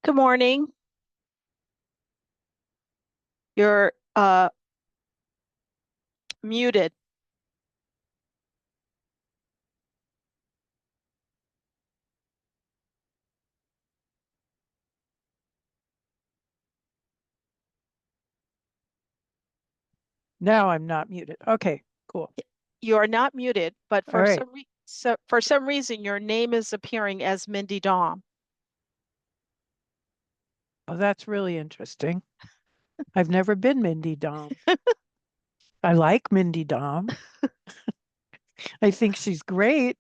Good morning. You're muted. Now I'm not muted. Okay, cool. You are not muted, but All right. for some reason your name is appearing as Mindy Dom. Oh, that's really interesting. I've never been Mindy Dom. I like Mindy Dom. I think she's great.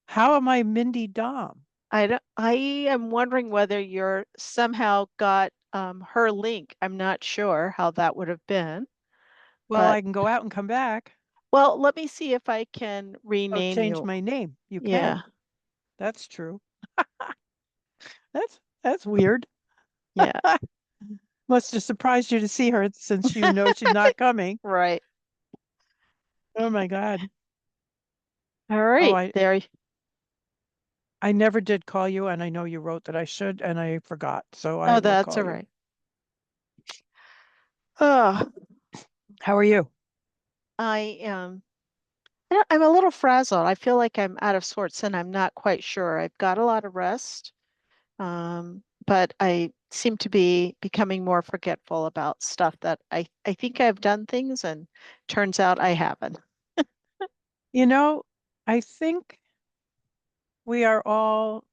How am I Mindy Dom? I am wondering whether you're somehow got her link. I'm not sure how that would have been, Well, but I can go out and come back. well, let me see if I can Oh, rename change you. my name. You Yeah, can. That's true. That's weird. yeah, Must have surprised you to see her since you know she's not coming. right. Oh my God. All Oh, right, I there. I never did call you, and I know you wrote that I should, and I forgot. So I Oh, will that's call all you. right. Oh, How are you? I am. I'm a little frazzled. I feel like I'm out of sorts and I'm not quite sure. I've got a lot of rest, but I seem to be becoming more forgetful about stuff that I think I've done things and turns out I haven't. You know, I think we are all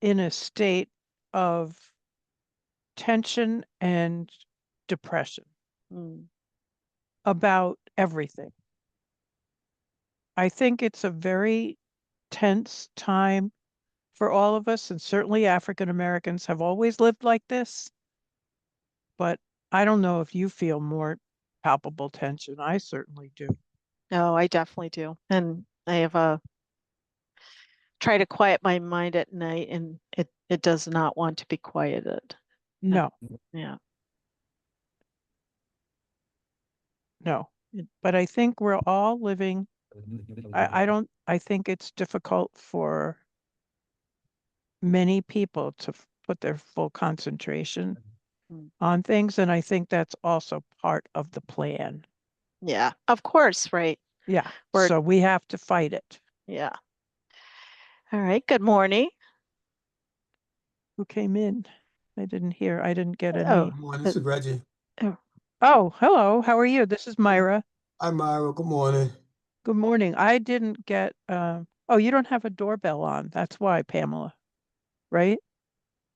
in a state of tension and depression Mm, about everything. I think it's a very tense time for all of us, and certainly African Americans have always lived like this, but I don't know if you feel more palpable tension. I certainly do. no, I definitely do. And I have a try to quiet my mind at night and it does not want to be quieted. Uh, No, Yeah. no. But I think we're all living, I think it's difficult for many people to put their full concentration Mm. on things. And I think that's also part of the plan. Yeah, of course, right. Yeah. We're So we have to fight it. yeah. All right. Good morning. Who came in? I didn't get Oh, any. Good morning. uh, This is Reggie. oh, Oh, hello. How are you? This is Myra. Hi, Myra. Good morning. Good morning. I didn't get, oh, you don't have a doorbell on. That's why, Pamela, right?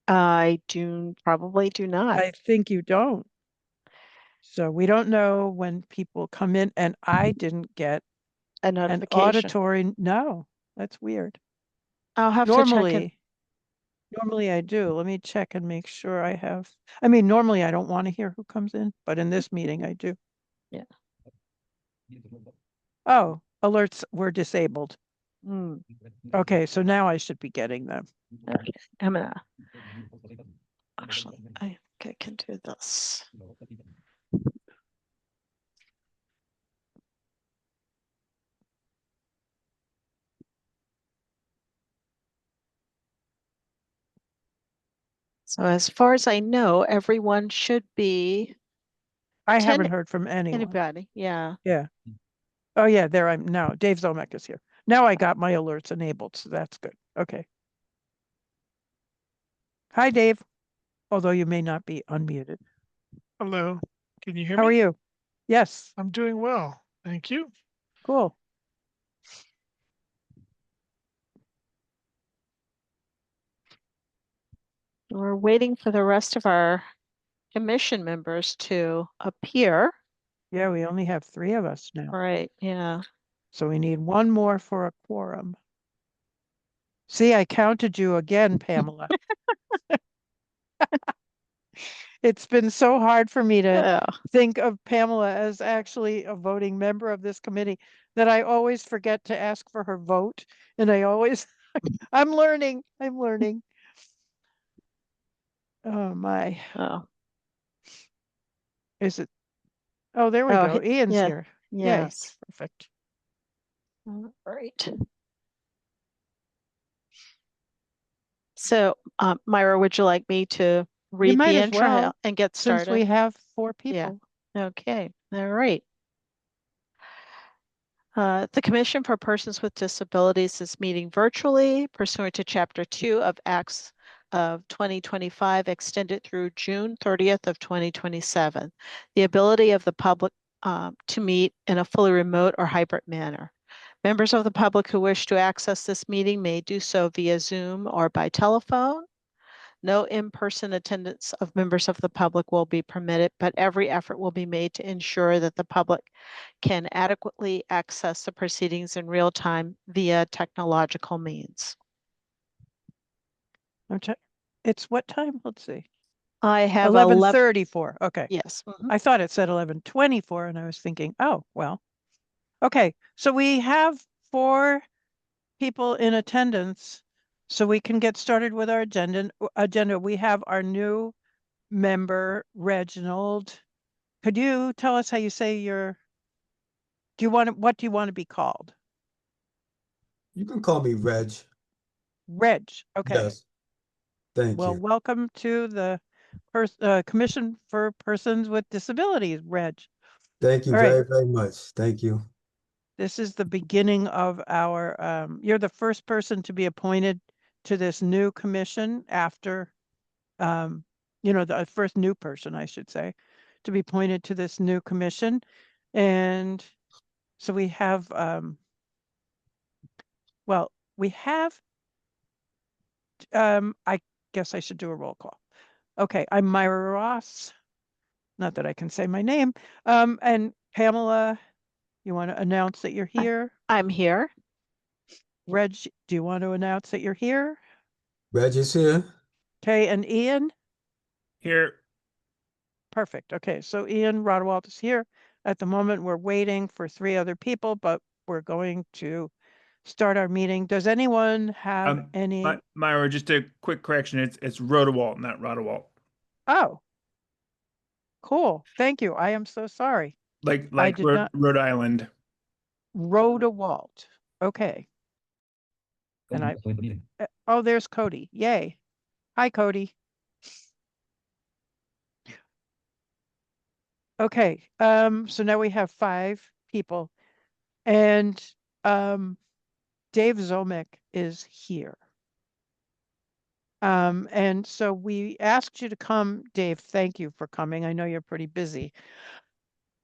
I do probably do not. I think you don't. So we don't know when people come in, and I didn't get A an notification. auditory. No, that's weird. I'll have to check it. Normally, normally I do. Let me check and make sure I have. I mean, normally I don't want to hear who comes in, but in this meeting I do. Yeah. Oh, alerts were disabled. Mm, Okay, so now I should be getting them. okay. I'm gonna actually I think I can do this. So as far as I know, everyone should be I haven't attending. heard from anyone. Anybody? Yeah. Yeah. Oh yeah, there I'm now. Dave Zomek is here. Now I got my alerts enabled, so that's good. Okay. Hi, Dave. Although you may not be unmuted. Hello, can you hear How are me? you? Yes. I'm doing well, thank you. Cool. We're waiting for the rest of our commission members to appear. Yeah, we only have three of us now. Right. Yeah. So we need one more for a quorum. See, I counted you again, Pamela. It's been so hard for me to Yeah. think of Pamela as actually a voting member of this committee that I always forget to ask for her vote. And I always, I'm learning. I'm learning. Oh my, Oh. is it? Oh, there we Oh. go. Ian's Yeah. here. Yay. Yes. Perfect. All right. So, Myra, would you like me to You read might the as intro well, and get since started? we have four Yeah. people. Okay. All right. The Commission for Persons with Disabilities is meeting virtually pursuant to Chapter 2 of Acts of 2025, extended through June 30th of 2027. The ability of the public to meet in a fully remote or hybrid manner. Members of the public who wish to access this meeting may do so via Zoom or by telephone. No in-person attendance of members of the public will be permitted, but every effort will be made to ensure that the public can adequately access the proceedings in real time via technological means. Okay. It's what time? Let's see. I have 11:34. Okay. yes. I thought it said 11:24 and I was thinking, oh, well. Okay. So we have four people in attendance, so we can get started with our agenda. We have our new member, Reginald. Could you tell us how you say what do you want to be called? You can call me Reg. Reg. Okay. Yes, thank Well, you. welcome to the Commission for Persons with Disabilities, Reg. Thank you All right. very, very much. Thank you. This is the beginning of our, you're the first person to be appointed to this new commission after, um, the first new person, I should say, to be appointed to this new commission. And so we have, well, we have, I guess I should do a roll call. Okay, I'm Myra Ross. Not that I can say my name. And Pamela, you want to announce that you're here? I'm here. Reg, do you want to announce that you're here? Reg is here. Okay, and Ian? Here. Perfect. Okay, so Ian Rodewald is here. At the moment, we're waiting for three other people, but we're going to start our meeting. Does anyone have any? Myra, just a quick correction. It's Rodewalt, not Rodewalt. Oh, cool. Thank you. I am so sorry. Like I like did not. Rhode Island. Rodewald. Okay. And oh, there's Cody. Yay. Hi, Cody. Okay. So now we have five people, and Dave Zomick is here. And so we asked you to come, Dave. Thank you for coming. I know you're pretty busy.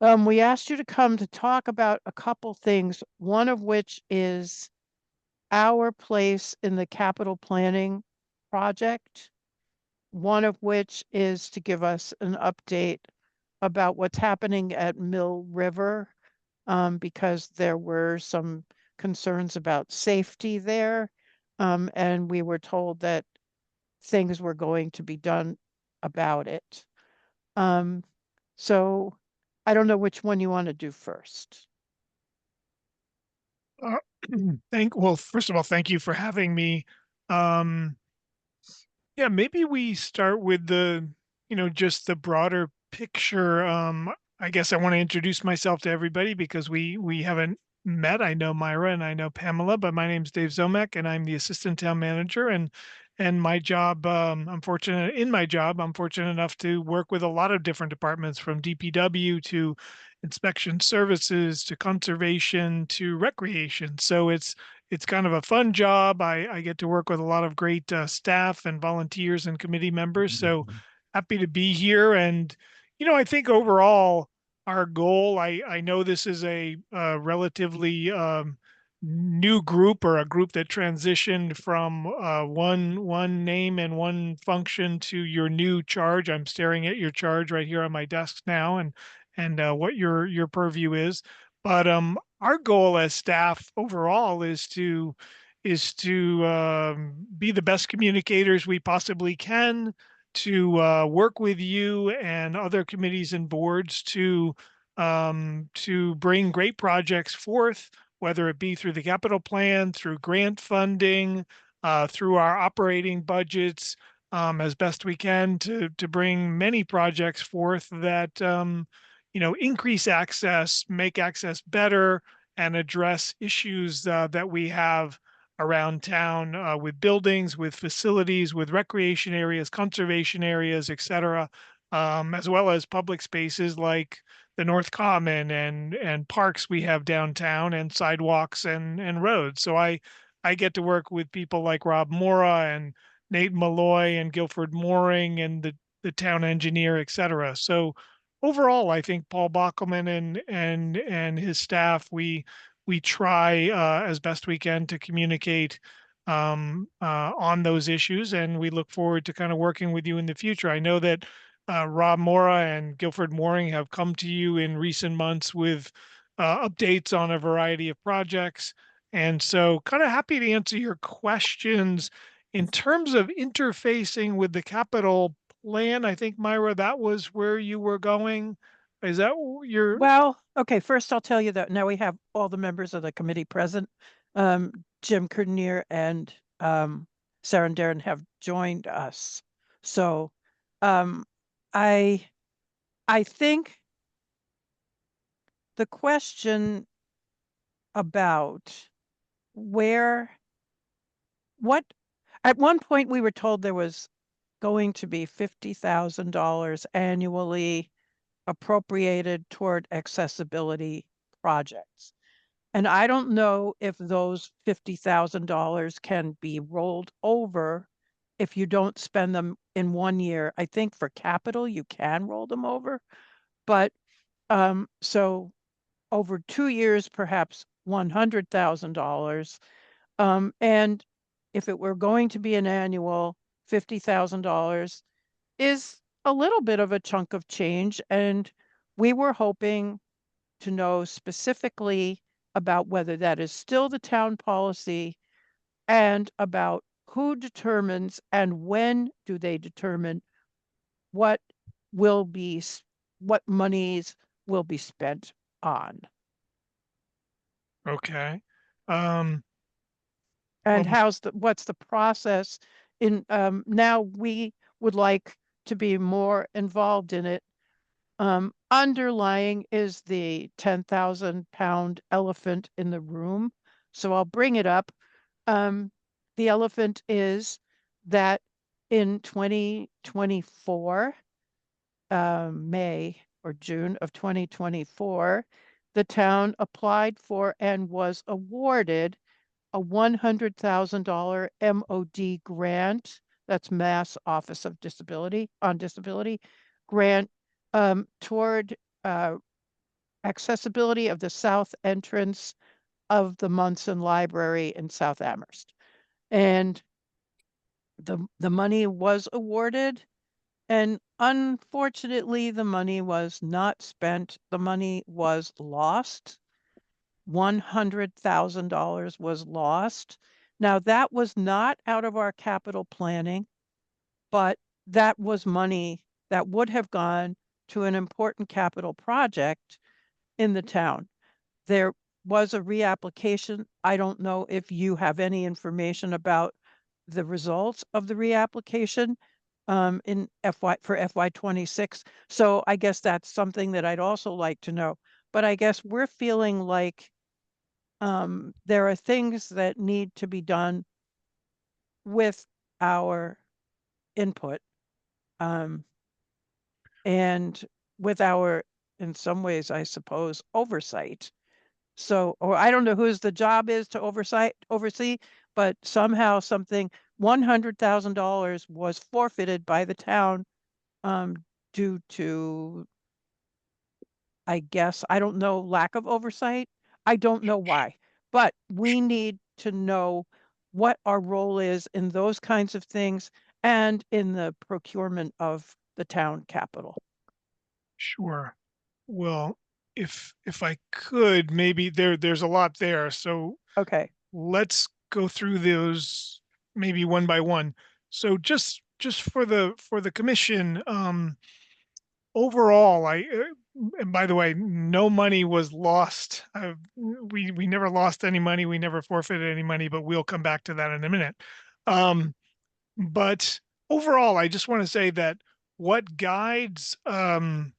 We asked you to come to talk about a couple things, one of which is our place in the capital planning project, one of which is to give us an update about what's happening at Mill River, because there were some concerns about safety there. And we were told that things were going to be done about it. So I don't know which one you want to do first. Uh, well, first of all, thank you for having me. Um, yeah, maybe we start with just the broader picture. I guess I want to introduce myself to everybody because we haven't met. I know Myra and I know Pamela, but my name's Dave Zomek and I'm the assistant town manager and my job, I'm fortunate enough to work with a lot of different departments from DPW to inspection services to conservation to recreation. So it's kind of a fun job. I get to work with a lot of great staff and volunteers and committee members. So happy to be here. And, I think overall our goal, I know this is a relatively new group or a group that transitioned from one name and one function to your new charge. I'm staring at your charge right here on my desk now and what your purview is. But our goal as staff overall is to be the best communicators we possibly can, to work with you and other committees and boards to bring great projects forth, whether it be through the capital plan, through grant funding, through our operating budgets, as best we can to bring many projects forth that increase access, make access better, and address issues that we have around town, with buildings, with facilities, with recreation areas, conservation areas, etc., as well as public spaces like the North Common and parks we have downtown and sidewalks and roads. So I get to work with people like Rob Mora and Nate Malloy and Guilford Mooring and the town engineer, etc. So overall, I think Paul Bockelman and his staff, we try as best we can to communicate on those issues, and we look forward to kind of working with you in the future. I know that Rob Mora and Guilford Mooring have come to you in recent months with updates on a variety of projects, and so kind of happy to answer your questions in terms of interfacing with the capital plan. I think, Myra, that was where you were going. Is that your? Well, okay, first I'll tell you that now we have all the members of the committee present. Jim Curnier and Sarah and Darren have joined us. So um, I I think the question about where what at one point we were told there was going to be $50,000 annually appropriated toward accessibility projects. And I don't know if those $50,000 can be rolled over if you don't spend them in 1 year. I think for capital, you can roll them over, but so over 2 years, perhaps $100,000. And if it were going to be an annual, $50,000 is a little bit of a chunk of change. And we were hoping to know specifically about whether that is still the town policy and about who determines and when do they determine what will be, what monies will be spent on. Okay. And Well, what's the process in, now we would like to be more involved in it. Underlying is the 10,000 pound elephant in the room. So I'll bring it up. The elephant is that in 2024, May or June of 2024, the town applied for and was awarded a $100,000 MOD grant. That's Mass Office of Disability on Disability grant toward accessibility of the south entrance of the Munson Library in South Amherst. And the money was awarded, and unfortunately, the money was not spent. The money was lost. $100,000 was lost. Now, that was not out of our capital planning, but that was money that would have gone to an important capital project in the town. There was a reapplication. I don't know if you have any information about the results of the reapplication in FY26. So I guess that's something that I'd also like to know. But I guess we're feeling like there are things that need to be done with our input um, and with our, in some ways, I suppose, oversight. So, or I don't know whose the job is to oversee, but somehow something, $100,000 was forfeited by the town um, due to, I guess, I don't know, lack of oversight. I don't know why, but we need to know what our role is in those kinds of things and in the procurement of the town capital. sure. Well, if I could, maybe there's a lot there. So Okay. let's go through those maybe one by one. So just for the commission, overall, and by the way, no money was lost. We never lost any money. We never forfeited any money, but we'll come back to that in a minute. But overall, I just want to say that what guides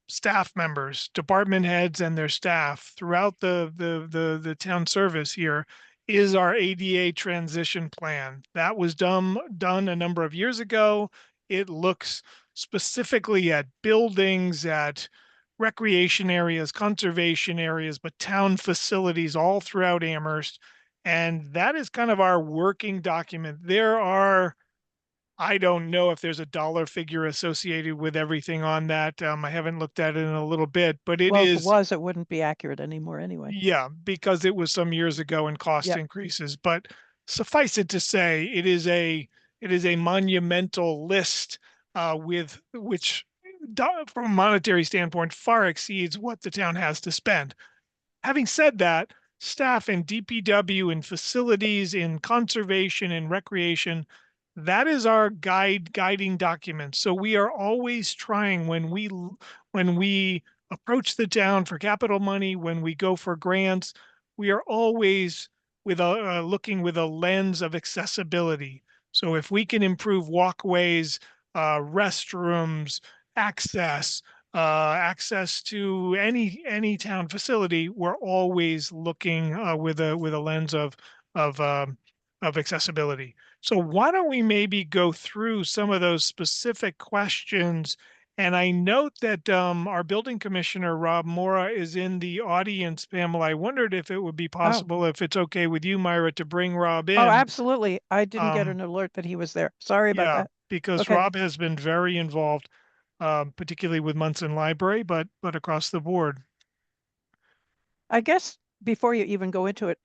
staff members, department heads, and their staff throughout the town service here is our ADA transition plan. That was done a number of years ago. It looks specifically at buildings, at recreation areas, conservation areas, but town facilities all throughout Amherst. And that is kind of our working document. I don't know if there's a dollar figure associated with everything on that. I haven't looked at it in a little bit, but it Well, if it is, was, it wouldn't be accurate anymore anyway. yeah, because it was some years ago and cost Yep. increases. But suffice it to say, it is a monumental list with which, from a monetary standpoint, far exceeds what the town has to spend. Having said that, staff in DPW and facilities in conservation and recreation, that is our guiding document. So we are always trying when we approach the town for capital money, when we go for grants, we are always with a looking with a lens of accessibility. So if we can improve walkways, restrooms, access, access to any town facility, we're always looking with a lens of accessibility. So why don't we maybe go through some of those specific questions? And I note that our building commissioner, Rob Mora, is in the audience, Pamela. I wondered if it would be Oh, possible, if it's okay with you, Myra, to bring Rob oh, in. absolutely. I didn't get Um, an alert that he was there. Sorry about yeah, that. because Okay. Rob has been very involved, particularly with Munson Library, but across the board. I guess before you even go into it,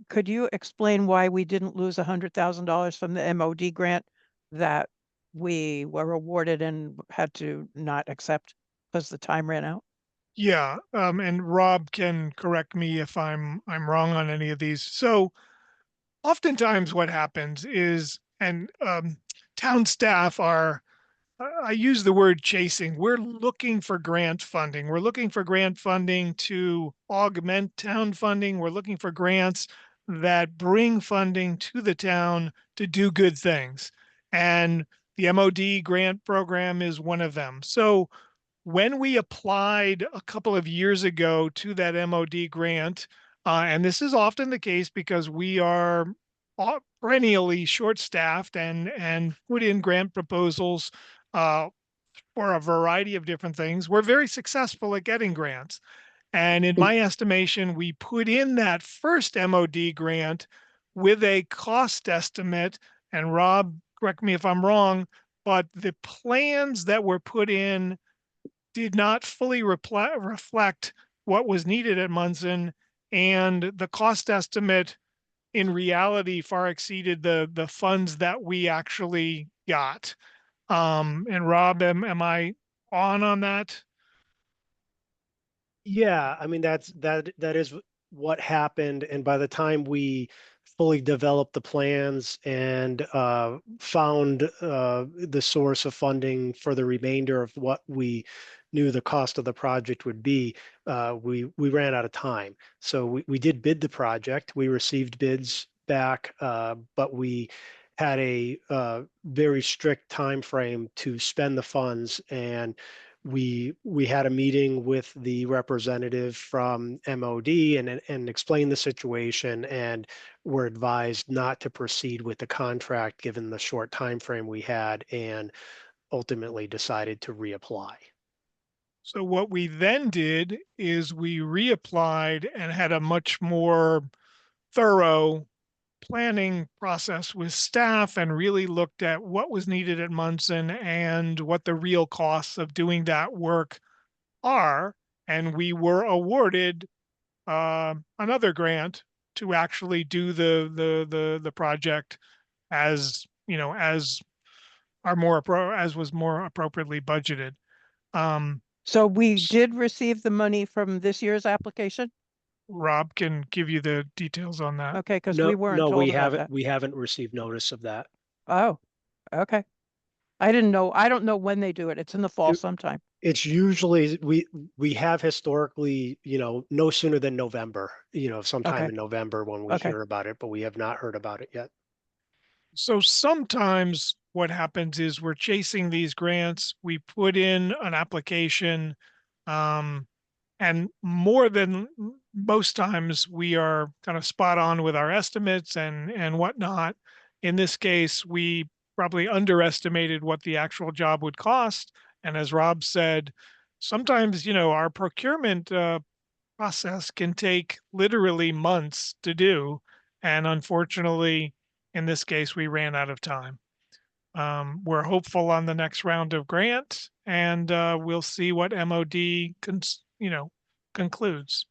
could you explain why we didn't lose $100,000 from the MOD grant that we were awarded and had to not accept because the time ran out? Yeah, and Rob can correct me if I'm wrong on any of these. So oftentimes what happens is, and town staff are, I use the word chasing. We're looking for grant funding. We're looking for grant funding to augment town funding. We're looking for grants that bring funding to the town to do good things. And the MOD grant program is one of them. So when we applied a couple of years ago to that MOD grant, and this is often the case because we are perennially short-staffed and put in grant proposals uh, for a variety of different things. We're very successful at getting grants. And in my estimation, we put in that first MOD grant with a cost estimate. And Rob, correct me if I'm wrong, but the plans that were put in did not fully reflect what was needed at Munson, and the cost estimate in reality far exceeded the funds that we actually got. And Rob, am I on that? Yeah, I mean that is what happened, and by the time we fully developed the plans and found the source of funding for the remainder of what we knew the cost of the project would be, we ran out of time. So we did bid the project. We received bids back, but we had a very strict time frame to spend the funds, and we had a meeting with the representative from MOD and explained the situation, and were advised not to proceed with the contract given the short time frame we had, and ultimately decided to reapply. So what we then did is we reapplied and had a much more thorough planning process with staff and really looked at what was needed at Munson and what the real costs of doing that work are. And we were awarded another grant to actually do the project as as as was more appropriately budgeted. Um, So we did receive the money from this year's application? Rob can give you the details on that. Okay, because we No, weren't no, told about that. we haven't received notice of that. Oh, okay. I didn't know. I don't know when they do it. It's in the fall It- sometime. It's usually we have historically, no sooner than November, sometime Okay, in November when we okay. hear about it, but we have not heard about it yet. So sometimes what happens is we're chasing these grants. We put in an application. Um, And more than most times, we are kind of spot on with our estimates and whatnot. In this case, we probably underestimated what the actual job would cost. And as Rob said, sometimes, our procurement process can take literally months to do. And unfortunately, in this case, we ran out of time. We're hopeful on the next round of grant, and we'll see what MOD concludes.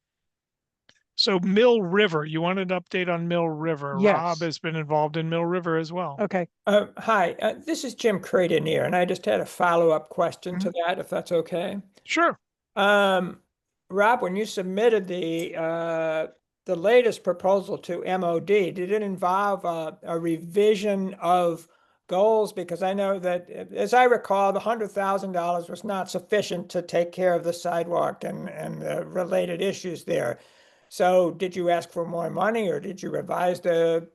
So Mill River, you want an update on Mill River? Rob Yes. has been involved in Mill River as well. Okay. Hi, this is Jim Creighton here, and I just had a follow-up question to that, if that's okay. Sure. Rob, when you submitted the latest proposal to MOD, did it involve a revision of goals? Because I know that, as I recall, the $100,000 was not sufficient to take care of the sidewalk and the related issues there. So did you ask for more money, or did you revise the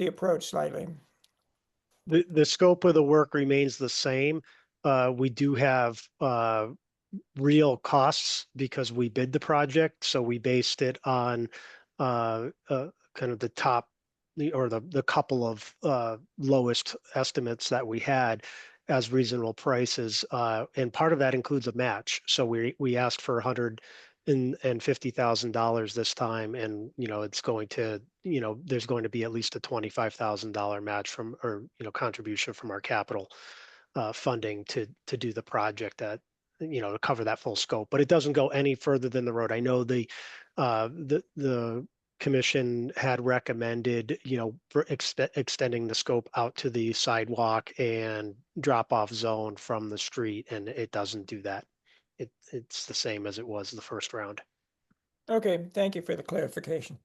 approach slightly? The scope of the work remains the same. We do have real costs because we bid the project, so we based it on kind of the top or the couple of lowest estimates that we had as reasonable prices, and part of that includes a match. So we asked for $150,000 this time, and it's going to there's going to be at least a $25,000 match from or contribution from our capital funding to do the project to cover that full scope. But it doesn't go any further than the road. I know the commission had recommended for extending the scope out to the sidewalk and drop off zone from the street, and it doesn't do that. It's the same as it was the first round. Okay, thank you for the clarification.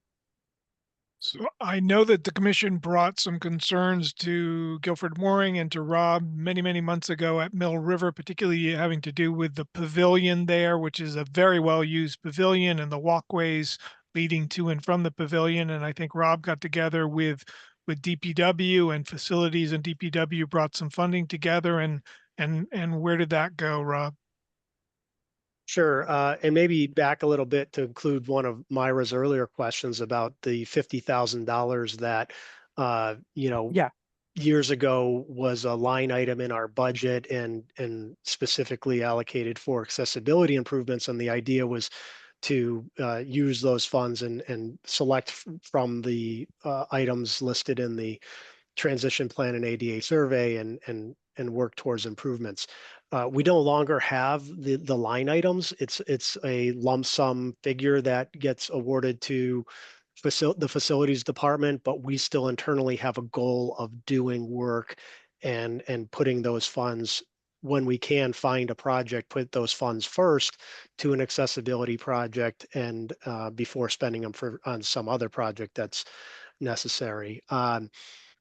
So I know that the commission brought some concerns to Guilford Mooring and to Rob many, many months ago at Mill River, particularly having to do with the pavilion there, which is a very well-used pavilion, and the walkways leading to and from the pavilion. And I think Rob got together with DPW and facilities, and DPW brought some funding together. And where did that go, Rob? Sure. And maybe back a little bit to include one of Myra's earlier questions about the $50,000 that, Yeah. years ago was a line item in our budget and specifically allocated for accessibility improvements. And the idea was to use those funds and select from the items listed in the transition plan and ADA survey and work towards improvements. We no longer have the line items. It's a lump sum figure that gets awarded to the facilities department, but we still internally have a goal of doing work and putting those funds when we can find a project, put those funds first to an accessibility project and before spending them on some other project that's necessary.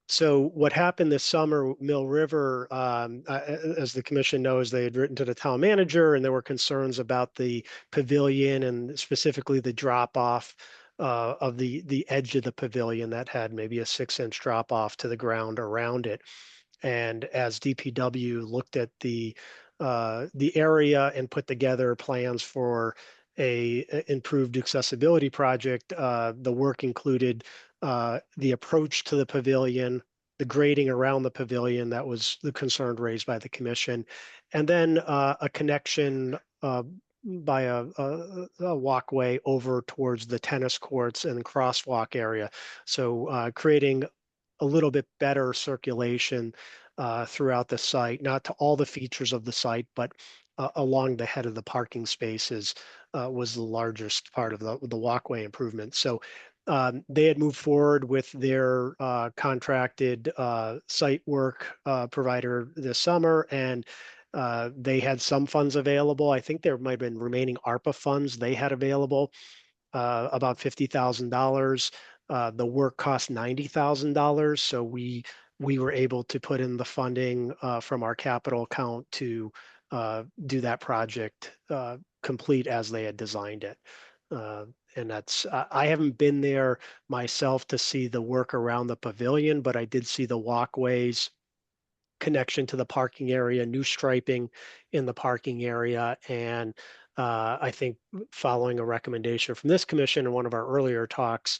So what happened this summer, Mill River, as the commission knows, they had written to the town manager and there were concerns about the pavilion and specifically the drop off of the edge of the pavilion that had maybe a 6-inch drop off to the ground around it. And as DPW looked at the area and put together plans for a improved accessibility project, the work included the approach to the pavilion, the grading around the pavilion, that was the concern raised by the commission, and then a connection by a walkway over towards the tennis courts and crosswalk area. So creating a little bit better circulation throughout the site, not to all the features of the site, but along the head of the parking spaces was the largest part of the walkway improvement. So they had moved forward with their contracted site work provider this summer, and they had some funds available. I think there might have been remaining ARPA funds they had available, about $50,000. The work cost $90,000, so we were able to put in the funding from our capital account to do that project complete as they had designed it. And that's, I haven't been there myself to see the work around the pavilion, but I did see the walkways, connection to the parking area, new striping in the parking area, and I think following a recommendation from this commission in one of our earlier talks,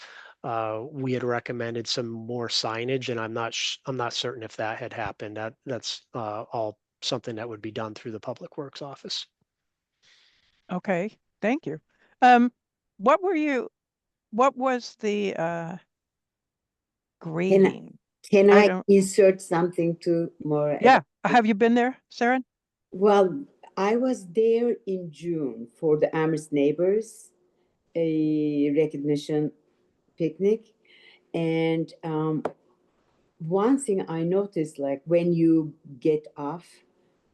we had recommended some more signage, and I'm not certain if that had happened. That's all something that would be done through the Public Works office. Okay, thank you. What was the Can I, grading? can I I don't, insert something to more yeah, about? have you been there, Sarah? Well, I was there in June for the Amherst Neighbors, a recognition picnic. And one thing I noticed, like when you get off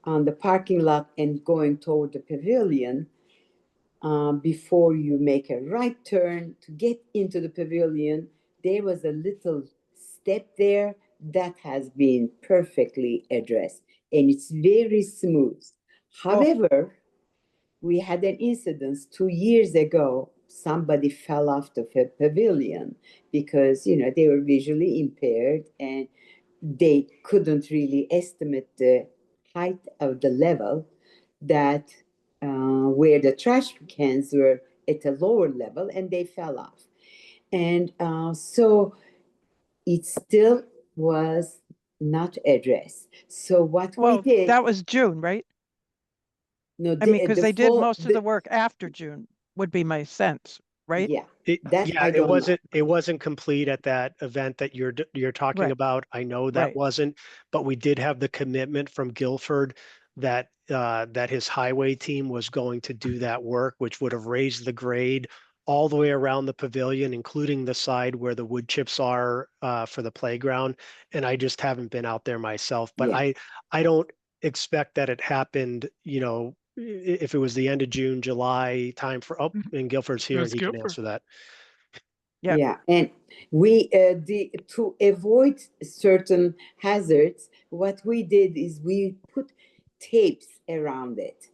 on the parking lot and going toward the pavilion, before you make a right turn to get into the pavilion, there was a little step there that has been perfectly addressed and it's very smooth. Oh. However, we had an incident 2 years ago. Somebody fell off the pavilion because, they were visually impaired and they couldn't really estimate the height of the level that where the trash cans were at a lower level and they fell off. And so it still was not addressed. So what we Well, did, that was June, right? no, I mean, because the they did full, most of the work after June, would be my sense, right? yeah, that Yeah, I don't know. it wasn't complete at that event that you're talking Right, about. I know that right. wasn't, but we did have the commitment from Guilford that that his highway team was going to do that work, which would have raised the grade all the way around the pavilion, including the side where the wood chips are for the playground. And I just haven't been out there myself, but Yeah. I don't expect that it happened, if it was the end of June, July time for, oh, and Guilford's It here was and he can Guilford. answer that. Yeah. Yeah, and we to avoid certain hazards, what we did is we put tapes around it,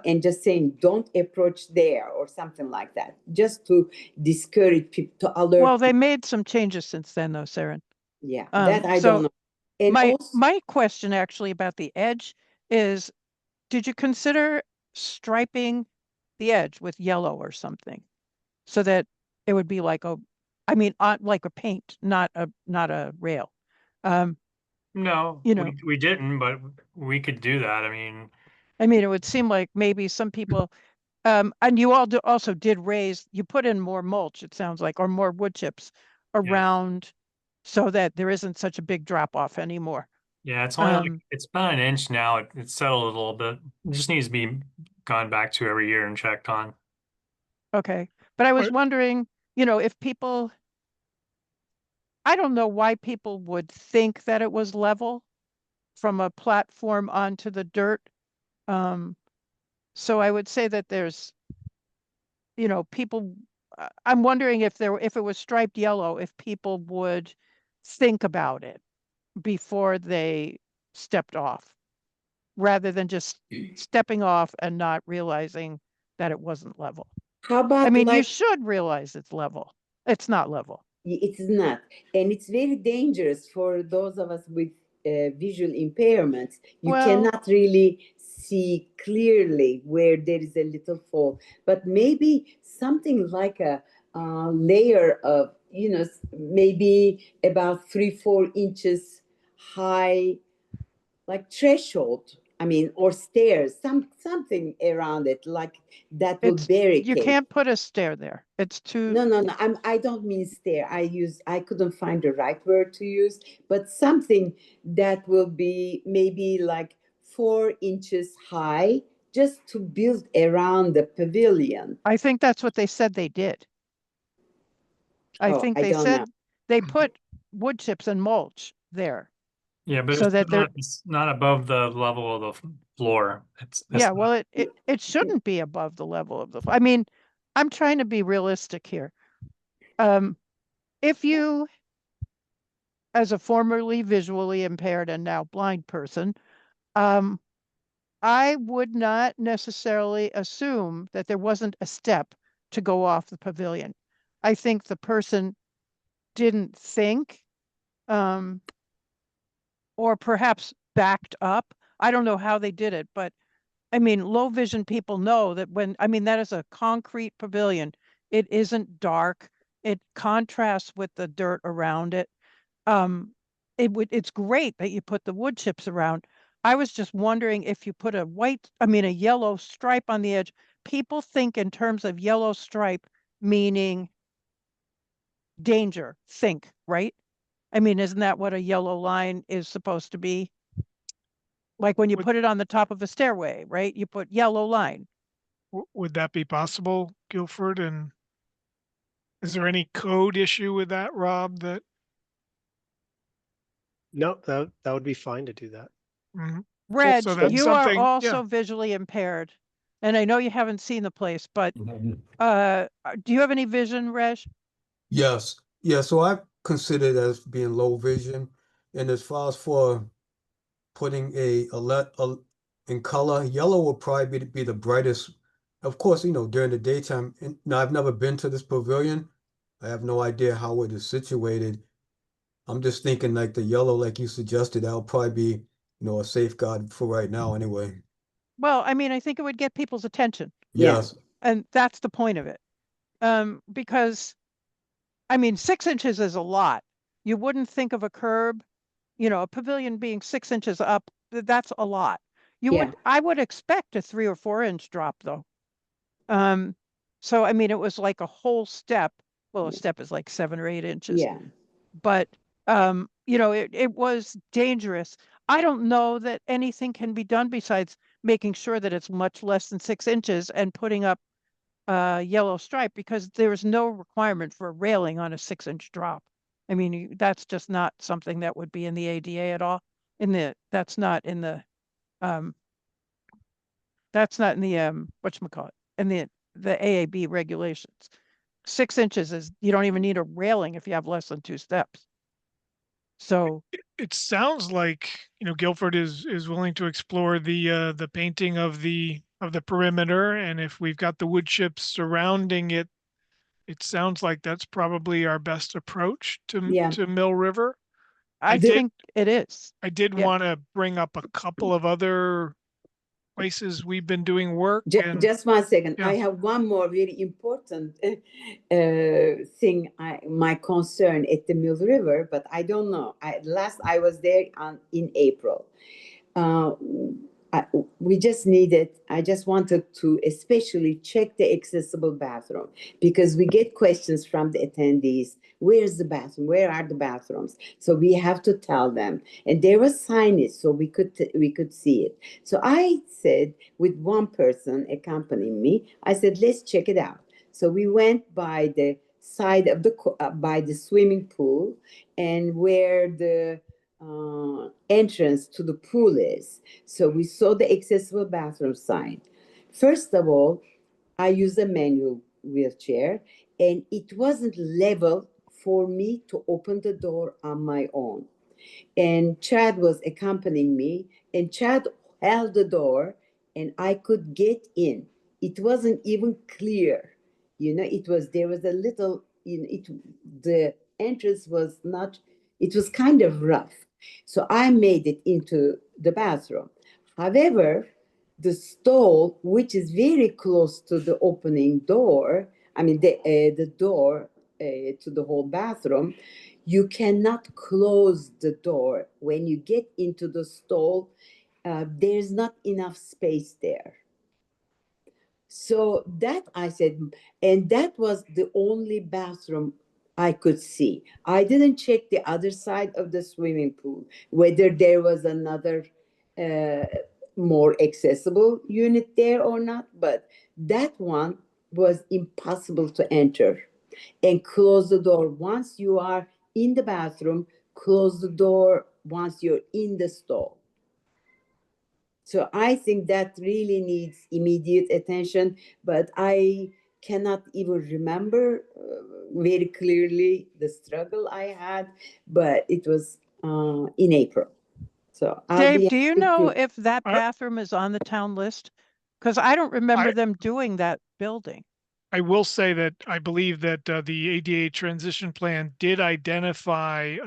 and just saying don't approach there or something like that, just to discourage people, to Well, alert they people. made some changes since then, though, Sarah. Yeah, that I don't So know. And my also, my question actually about the edge is, did you consider striping the edge with yellow or something so that it would be like I mean, like a paint, not a rail. Um, No, you know, we didn't, but we could do that. I mean, it would seem like maybe some people, and you also did you put in more mulch, it sounds like, or more wood chips yes. around so that there isn't such a big drop off anymore. Yeah, it's only like Um, it's about an inch now. It's settled a little bit. It just needs to be gone back to every year and checked on. okay. But I was But wondering, if people, I don't know why people would think that it was level from a platform onto the dirt. Um, so I would say that there's, people, I'm wondering if it was striped yellow, if people would think about it before they stepped off, rather than just stepping off and not realizing that it wasn't level. how I about mean, you like, should realize it's level. It's not level. it's not, and it's very dangerous for those of us with visual impairments. You Well, cannot really see clearly where there is a little fall, but maybe something like a layer of, maybe about 3-4 inches high, like threshold. I mean, or stairs, something around it, like that will you barricade. can't put a stair there. It's too, No, no, no. I don't mean stare. I couldn't find the right word to use, but something that will be maybe like 4 inches high, just to build around the pavilion. I think that's what they said they did. I Oh, think I they don't know. said they put wood chips and mulch there Yeah, but so that they're, it's not above the level of the floor. It's yeah, well, it shouldn't be above the level of I mean, I'm trying to be realistic here. Um, if you, as a formerly visually impaired and now blind person, um, I would not necessarily assume that there wasn't a step to go off the pavilion. I think the person didn't think, um, or perhaps backed up. I don't know how they did it, but I mean, low vision people know that that is a concrete pavilion. It isn't dark. It contrasts with the dirt around it. Um, it's great that you put the wood chips around. I was just wondering if you put a yellow stripe on the edge. People think in terms of yellow stripe, meaning danger, right? I mean, isn't that what a yellow line is supposed to be? Like when you Would put it on the top of a stairway, right? You put yellow line. would that be possible, Guilford? And is there any code issue with that, Rob? That No, that would be fine to do that. Mhm. Reg, So that's you are something, yeah. also visually impaired. And I know you haven't seen the place, but do you have any vision, Reg? Yes. Yeah, so I consider it as being low vision. And as far as for putting in color, yellow will probably be the brightest. Of course, during the daytime. And now I've never been to this pavilion. I have no idea how it is situated. I'm just thinking like the yellow, like you suggested, that'll probably be, a safeguard for right now anyway. Well, I think it would get people's attention, Yeah, Yes. and that's the point of it. Because 6 inches is a lot. You wouldn't think of a curb, a pavilion being 6 inches up, that's a lot. yeah, I would expect a 3 or 4 inch drop though. Um, so it was like a whole step. Well, a step is like 7 or 8 inches, yeah, but it was dangerous. I don't know that anything can be done besides making sure that it's much less than 6 inches and putting up a yellow stripe because there is no requirement for a railing on a 6 inch drop. That's just not something that would be in the ADA at all. That's not in the um whatchamacallit, in the AAB regulations. 6 inches is, you don't even need a railing if you have less than 2 steps. So It sounds like, Guilford is willing to explore the painting of the perimeter, and if we've got the wood chips surrounding it, it sounds like that's probably our best approach yeah. to Mill River. I I did think it is. I did Yeah. want to bring up a couple of other places we've been doing work, and Just 1 second. yeah, I have one more very important thing. My concern at the Mill River, but I don't know. Last I was there in April. Uh, I, we just needed. I just wanted to especially check the accessible bathroom because we get questions from the attendees. Where's the bathroom? Where are the bathrooms? So we have to tell them. And there was signage, so we could see it. So I said, with one person accompanying me, I said, let's check it out. So we went by the side of by the swimming pool, and where the entrance to the pool is. So we saw the accessible bathroom sign. First of all, I used a manual wheelchair, and it wasn't level for me to open the door on my own. And Chad was accompanying me, and Chad held the door, and I could get in. It wasn't even clear, It was there was a little, the entrance was not. It was kind of rough, so I made it into the bathroom. However, the stall, which is very close to the opening door, the door to the whole bathroom, you cannot close the door. When you get into the stall, there's not enough space there. So that I said, and that was the only bathroom I could see. I didn't check the other side of the swimming pool, whether there was another uh, more accessible unit there or not, but that one was impossible to enter. And close the door once you are in the bathroom, close the door once you're in the stall. So I think that really needs immediate attention, but I cannot even remember very clearly the struggle I had, but it was in April. So I'll Dave, be do you happy know to. if that I, bathroom is on the town list? Because I don't remember I them doing that building. I will say that I believe that the ADA transition plan did identify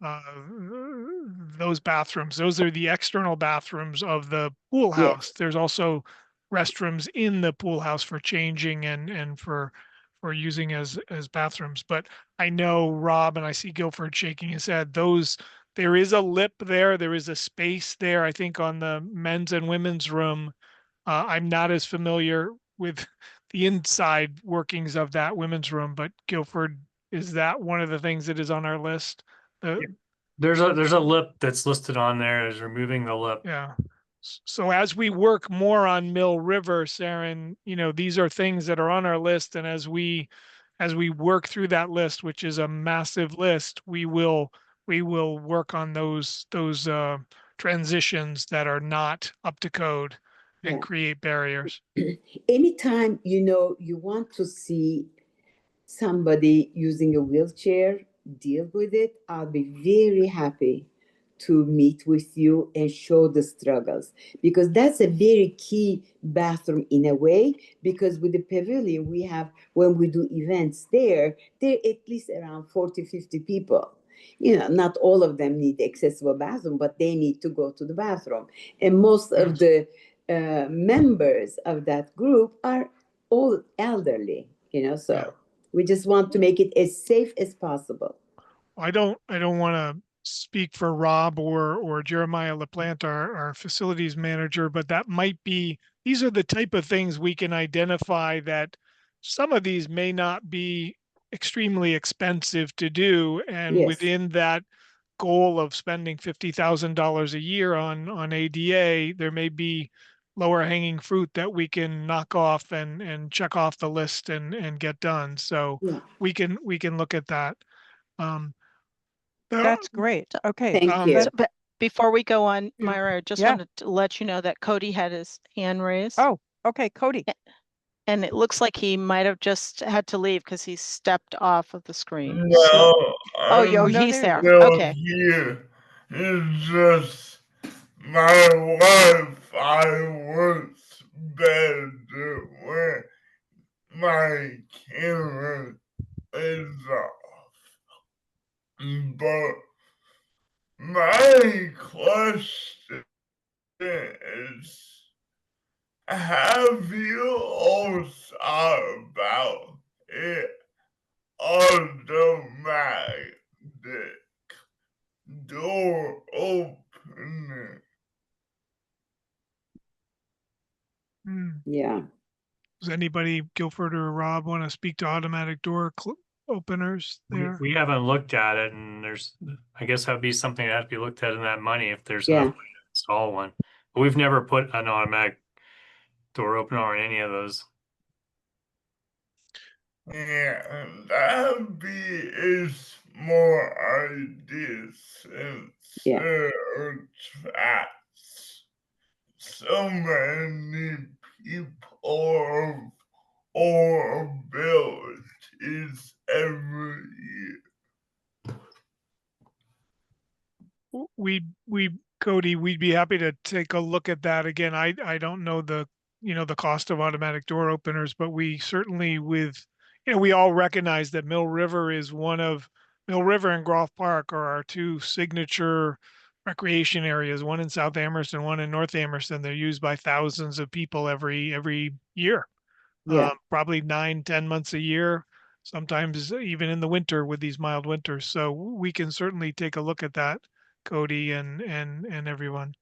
those bathrooms. Those are the external bathrooms of the pool house. Yes. There's also restrooms in the pool house for changing and for using as bathrooms. But I know Rob, and I see Guilford shaking his head. There is a lip there. There is a space there. I think on the men's and women's room. I'm not as familiar with the inside workings of that women's room, but Guilford, is that one of the things that is on our list? The, Yeah. There's a lip that's listed on there as removing the lip. yeah. So as we work more on Mill River, Saren, these are things that are on our list. And as we work through that list, which is a massive list, we will work on those transitions that are not up to code and Yeah. create barriers. Anytime you want to see somebody using a wheelchair deal with it, I'll be very happy to meet with you and show the struggles, because that's a very key bathroom in a way, because with the pavilion we have, when we do events there at least around 40-50 people. Not all of them need accessible bathroom, but they need to go to the bathroom, and most of the members of that group are all elderly, so Yeah. we just want to make it as safe as possible. I don't want to speak for Rob or Jeremiah LaPlante, our facilities manager, but these are the type of things we can identify that some of these may not be extremely expensive to do. And Yes. within that goal of spending $50,000 a year on ADA, there may be lower hanging fruit that we can knock off and check off the list and get done. So Yeah. we can look at that. Um, That's great. Okay. Thank you. That, But before we go on, Yeah. Myra, I just Yeah. wanted to let you know that Cody had his hand raised. oh, okay, Cody. And it looks like he might have just had to leave because he stepped off of the screen. No, So, oh, I'm no, he's there he there. is. still Okay. here. It's just my Wi-Fi works better when my camera is off. But my question is, have you all thought about it automatic door opener? Yeah. Does anybody, Guilford or Rob, want to speak to automatic door openers there? We haven't looked at it, and I guess that'd be something that has to be looked at in that money if there's Yeah. enough money to install one. But we've never put an automatic door opener on any of those. Yeah, that'd be a small idea since Yeah. it attracts so many people of all abilities every year. Cody, we'd be happy to take a look at that again. I don't know the cost of automatic door openers, but we certainly we all recognize that Mill River and Groff Park are our two signature recreation areas, one in South Amherst and one in North Amherst, and they're used by thousands of people every year. Yeah. Probably 9-10 months a year, sometimes even in the winter with these mild winters. So we can certainly take a look at that, Cody and everyone.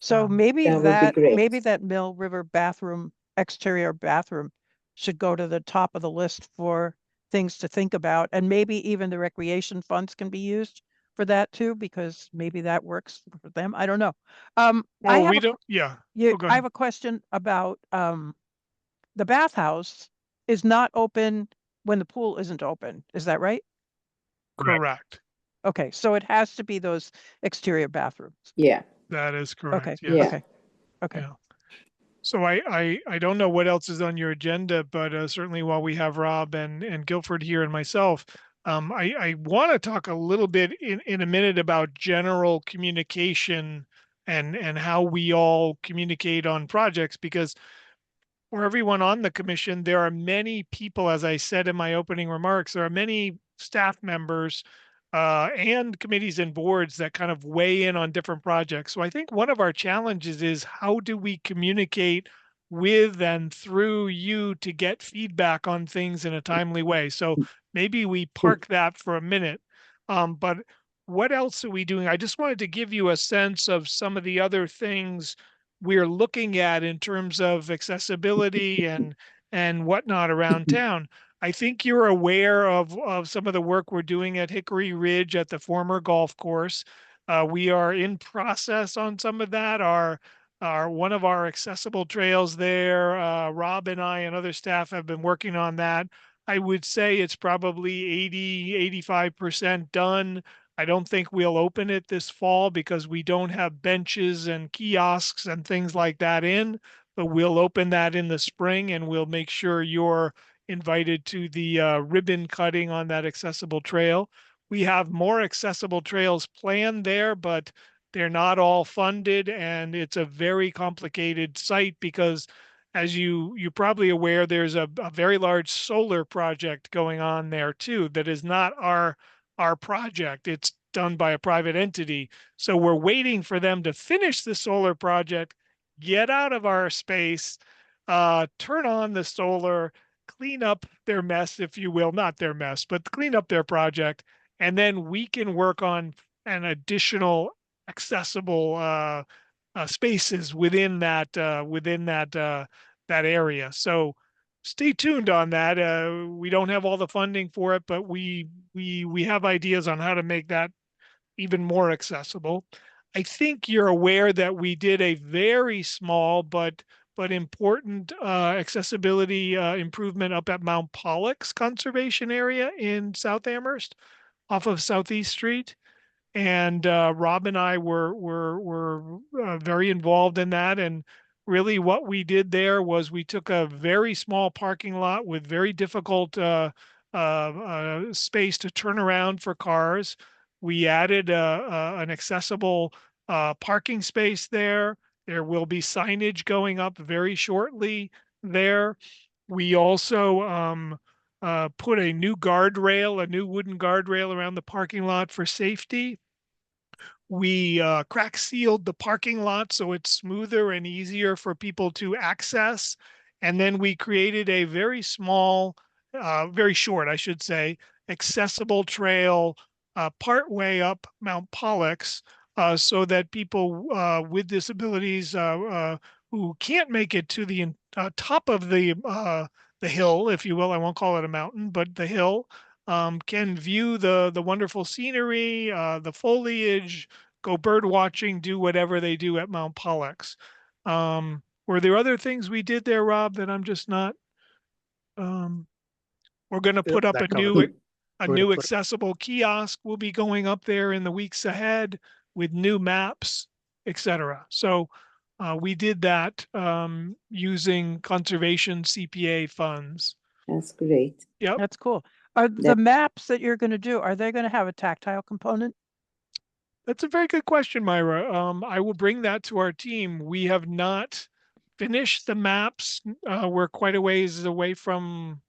So That would be great. maybe that Mill River bathroom, exterior bathroom should go to the top of the list for things to think about. And maybe even the recreation funds can be used for that too, because maybe that works for them. I don't know. I Well, have we a, don't, yeah. you, Oh, go I ahead. have a question about the bathhouse is not open when the pool isn't open. Is that right? Correct. Okay, so it has to be those exterior bathrooms. Yeah. That is Okay, correct. Yeah. Yes. okay, okay. Yeah. So I don't know what else is on your agenda, but certainly while we have Rob and Guilford here and myself, I want to talk a little bit in a minute about general communication and how we all communicate on projects, because for everyone on the commission, there are many people, as I said in my opening remarks, there are many staff members and committees and boards that kind of weigh in on different projects. So I think one of our challenges is how do we communicate with and through you to get feedback on things in a timely way. So maybe we park that for a minute. But what else are we doing? I just wanted to give you a sense of some of the other things we're looking at in terms of accessibility and whatnot around town. I think you're aware of some of the work we're doing at Hickory Ridge at the former golf course. We are in process on some of that. Our one of our accessible trails there, Rob and I and other staff have been working on that. I would say it's probably 85% done. I don't think we'll open it this fall because we don't have benches and kiosks and things like that in, but we'll open that in the spring and we'll make sure you're invited to the ribbon cutting on that accessible trail. We have more accessible trails planned there, but they're not all funded, and it's a very complicated site because, as you're probably aware, there's a very large solar project going on there too. That is not our project. It's done by a private entity. So we're waiting for them to finish the solar project, get out of our space, turn on the solar, clean up their mess, if you will, not their mess, but clean up their project. And then we can work on an additional accessible spaces within that area. So stay tuned on that. We don't have all the funding for it, but we have ideas on how to make that even more accessible. I think you're aware that we did a very small but important accessibility improvement up at Mount Pollux Conservation Area in South Amherst, off of Southeast Street. And Rob and I were very involved in that. And really, what we did there was we took a very small parking lot with very difficult space to turn around for cars. We added an accessible parking space there. There will be signage going up very shortly there. We also put a new guardrail, a new wooden guardrail around the parking lot for safety. We crack sealed the parking lot so it's smoother and easier for people to access. And then we created a very small, very short, I should say, accessible trail part way up Mount Pollux so that people with disabilities who can't make it to the top of the hill, if you will, I won't call it a mountain, but the hill, can view the wonderful scenery, the foliage, go bird watching, do whatever they do at Mount Pollux. Were there other things we did there, Rob, that I'm just not? We're going to put up That a covers new it. We're gonna put accessible kiosk. Will be going up there in the weeks ahead with new maps, etc. So we did that using conservation CPA funds. That's great. Yep. That's cool. Are the That maps that you're going to do, are they going to have a tactile component? That's a very good question, Myra. I will bring that to our team. We have not finished the maps. We're quite a ways away from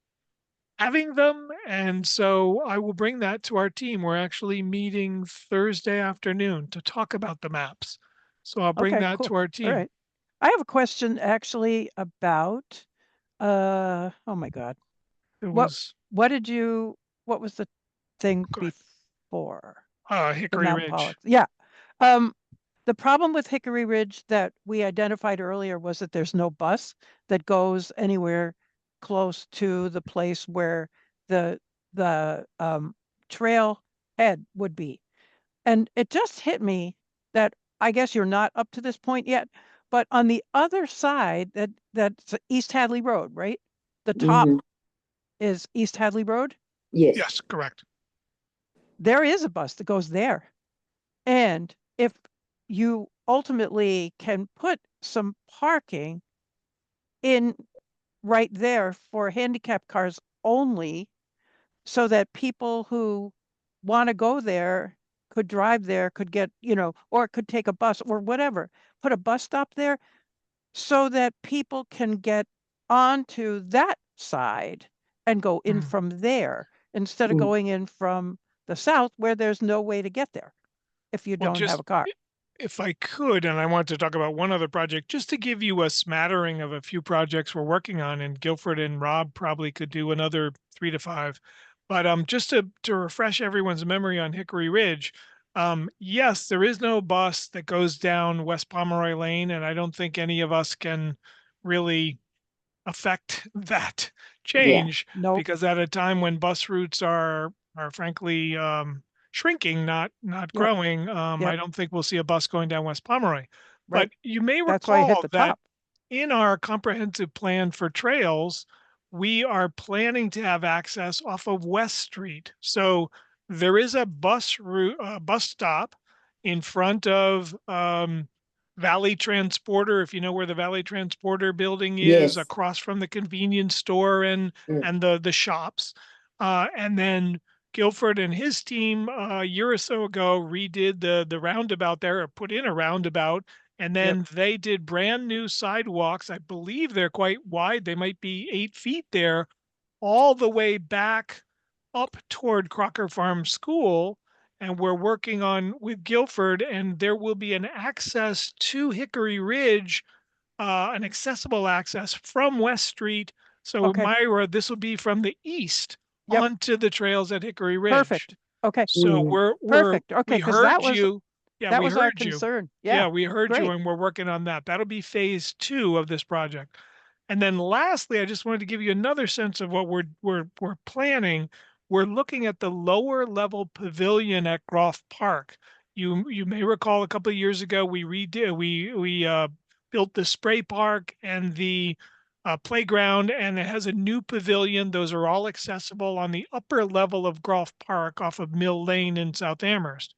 having them, and so I will bring that to our team. We're actually meeting Thursday afternoon to talk about the maps. So I'll bring Okay, that cool. to our All team. right. I have a question actually about, oh my God. It What, was what was the thing Go ahead. before the Hickory Mount Ridge. Pollux? Yeah. Um, the problem with Hickory Ridge that we identified earlier was that there's no bus that goes anywhere close to the place where the trail head would be. And it just hit me that I guess you're not up to this point yet, but on the other side, that's East Hadley Road, right? The top mhm. is East Hadley Road. Yes. Yes, correct. There is a bus that goes there. And if you ultimately can put some parking in right there for handicap cars only, so that people who want to go there could drive there, could get, or could take a bus or whatever, put a bus stop there so that people can get onto that side and go in Mm. from there instead of Mm. going in from the south where there's no way to get there if you Well, don't have just a car. if I could, and I want to talk about one other project, just to give you a smattering of a few projects we're working on, and Guilford and Rob probably could do another 3 to 5. But just to refresh everyone's memory on Hickory Ridge, yes, there is no bus that goes down West Pomeroy Lane, and I don't think any of us can really affect that Yeah. change Nope. because at a time when bus routes are frankly shrinking, not Yep. growing, I Yep. don't think we'll see a bus going down West Pomeroy. But Right. you may That's why I hit recall the that top. in our comprehensive plan for trails, we are planning to have access off of West Street. So there is a bus route, bus stop in front of Valley Transporter. If you know where the Valley Transporter building is, Yes. across from the convenience store and Mm. the shops, and then Guilford and his team a year or so ago redid the roundabout there, or put in a roundabout, and Yep. then they did brand new sidewalks. I believe they're quite wide. They might be 8 feet there, all the way back up toward Crocker Farm School. And we're working on with Guilford, and there will be an access to Hickory Ridge, an accessible access from West Street. So Okay. Myra, this will be from the east Yep. onto the trails at Hickory Ridge. Perfect. Okay. So Mm. Perfect. Okay. we Because heard you. Yeah, that we was our heard you. concern. Yeah, Yeah. we heard you, Great. and we're working on that. That'll be phase 2 of this project. And then lastly, I just wanted to give you another sense of what we're planning. We're looking at the lower level pavilion at Groff Park. You may recall a couple of years ago we built the spray park and the playground, and it has a new pavilion. Those are all accessible on the upper level of Groff Park off of Mill Lane in South Amherst.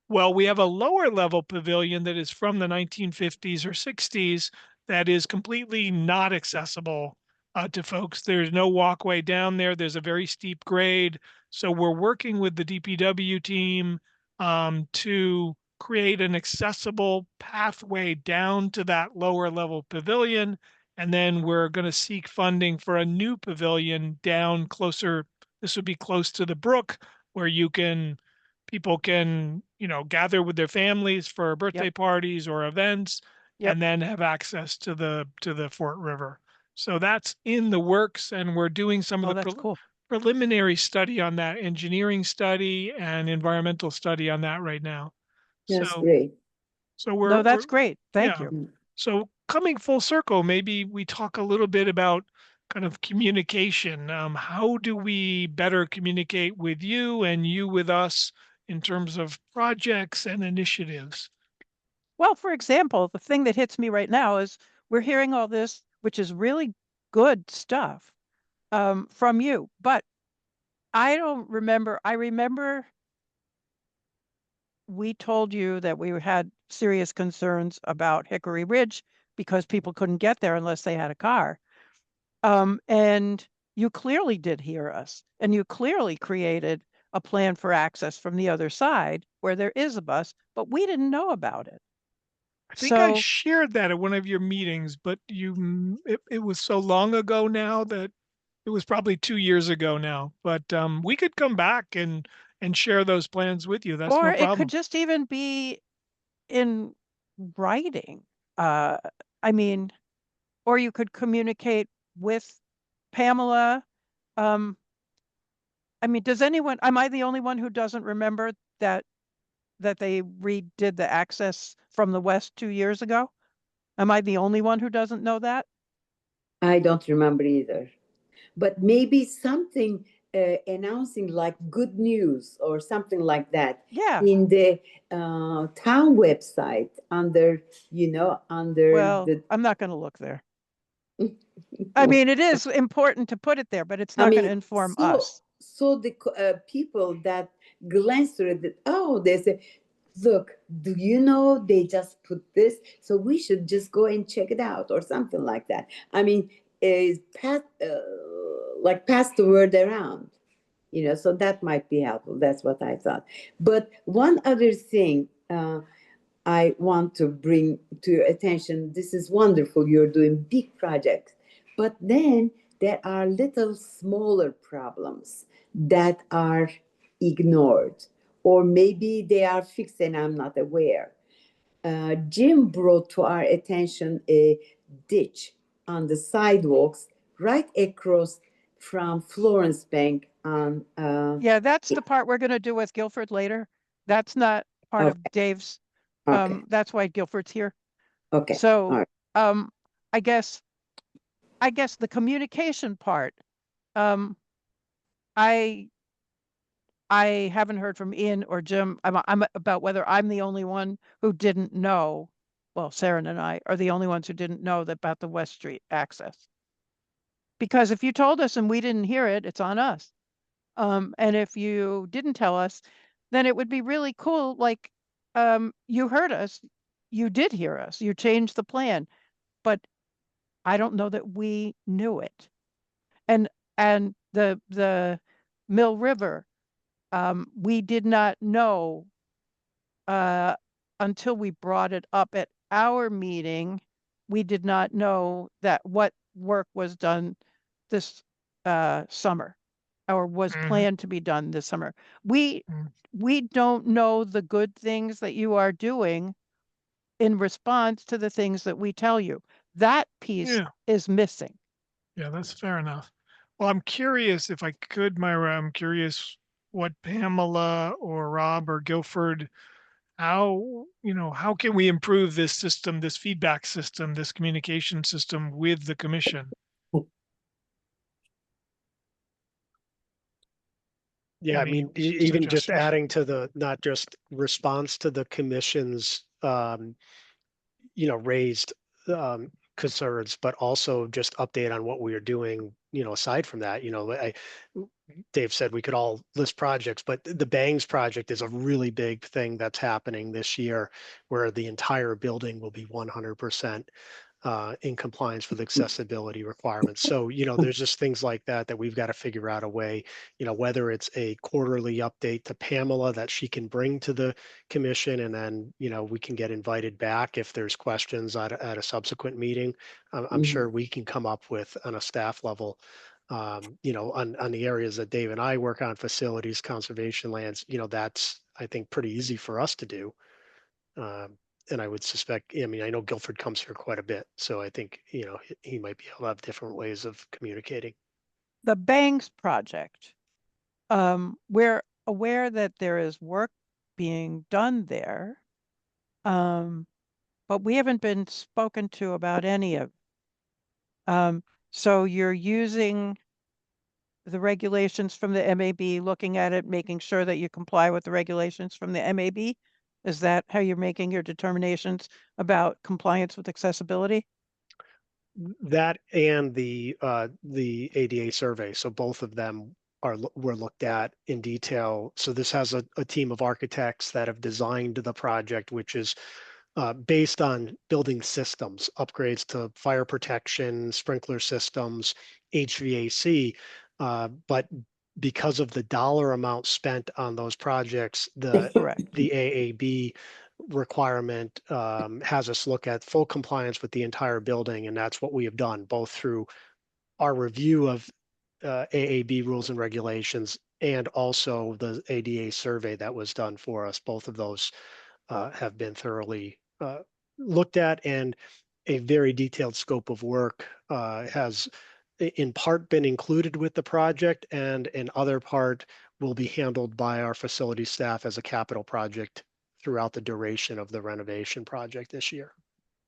Well, we have a lower level pavilion that is from the 1950s or 60s that is completely not accessible to folks. There's no walkway down there. There's a very steep grade. So we're working with the DPW team to create an accessible pathway down to that lower level pavilion. And then we're going to seek funding for a new pavilion down closer. This would be close to the brook where people can, gather with their families for birthday Yep. parties or events, Yep. and then have access to the Fort River. So that's in the works, and we're doing some of Oh, the that's cool. preliminary study on that, engineering study and environmental study on that right now. That's So great. so No, we're that's great. Thank yeah. you. Mm. So coming full circle, maybe we talk a little bit about kind of communication. How do we better communicate with you and you with us in terms of projects and initiatives? Well, for example, the thing that hits me right now is we're hearing all this, which is really good stuff from you, but I don't remember. I remember we told you that we had serious concerns about Hickory Ridge because people couldn't get there unless they had a car. And you clearly did hear us, and you clearly created a plan for access from the other side where there is a bus, but we didn't know about it. I think I So, shared that at one of your meetings, but it was so long ago now that it was probably 2 years ago now. But we could come back and share those plans with you. That's or no it could problem. just even be in writing. Uh, I mean, or you could communicate with Pamela. Um, I mean, am I the only one who doesn't remember that they redid the access from the west 2 years ago? Am I the only one who doesn't know that? I don't remember either. But maybe something announcing like good news or something like that Yeah. in the town website under, under Well, the. I'm not going to look there. I mean, it is important to put it there, but it's not going to inform us. So the people that glance through it, oh, they say, look, do you know they just put this? So we should just go and check it out or something like that. I mean, pass the word around, so that might be helpful. That's what I thought. But one other thing I want to bring to your attention, this is wonderful. You're doing big projects, but then there are little smaller problems that are ignored, or maybe they are fixed and I'm not aware. Jim brought to our attention a ditch on the sidewalks right across from Florence Bank on. Yeah, that's the part we're going to do with Guilford later. That's not part of Okay, Dave's. okay, That's why Guilford's here. okay. All So, right. um, I guess the communication part. Um, I haven't heard from Ian or Jim. I'm about whether I'm the only one who didn't know. Well, Sarah and I are the only ones who didn't know about the West Street access. Because if you told us and we didn't hear it, it's on us. And if you didn't tell us, then it would be really cool. Like, you heard us, you did hear us, you changed the plan, but I don't know that we knew it. And the Mill River, we did not know uh, until we brought it up at our meeting. We did not know that what work was done this summer or was Mhm. planned to be done this summer. We Mm. we don't know the good things that you are doing in response to the things that we tell you. That piece Yeah, is missing. yeah, that's fair enough. Well, I'm curious if I could, Myra, I'm curious what Pamela or Rob or Guilford, how can we improve this system, this feedback system, this communication system with the commission? Yeah, I Any mean, even just suggestions? adding to the, not just response to the commission's, raised concerns, but also just update on what we are doing, aside from that, Dave said we could all list projects, but the Bangs project is a really big thing that's happening this year where the entire building will be 100% in compliance with accessibility requirements. So, there's just things like that that we've got to figure out a way, whether it's a quarterly update to Pamela that she can bring to the commission, and then, we can get invited back if there's questions at a subsequent meeting. I'm Mhm. sure we can come up with on a staff level, on the areas that Dave and I work on, facilities, conservation lands, that's, I think, pretty easy for us to do. Um, and I would suspect, I mean, I know Guilford comes here quite a bit, so I think, he might be able to have different ways of communicating. The Bangs project, we're aware that there is work being done there, but we haven't been spoken to about any of. So you're using the regulations from the MAB, looking at it, making sure that you comply with the regulations from the MAB? Is that how you're making your determinations about compliance with accessibility? That and the ADA survey. So both of them were looked at in detail. So this has a team of architects that have designed the project, which is based on building systems, upgrades to fire protection, sprinkler systems, HVAC. But because of the dollar amount spent on those projects, Correct. the AAB requirement has us look at full compliance with the entire building, and that's what we have done, both through our review of AAB rules and regulations and also the ADA survey that was done for us. Both of those have been thoroughly looked at, and a very detailed scope of work has in part been included with the project, and in other part will be handled by our facility staff as a capital project throughout the duration of the renovation project this year.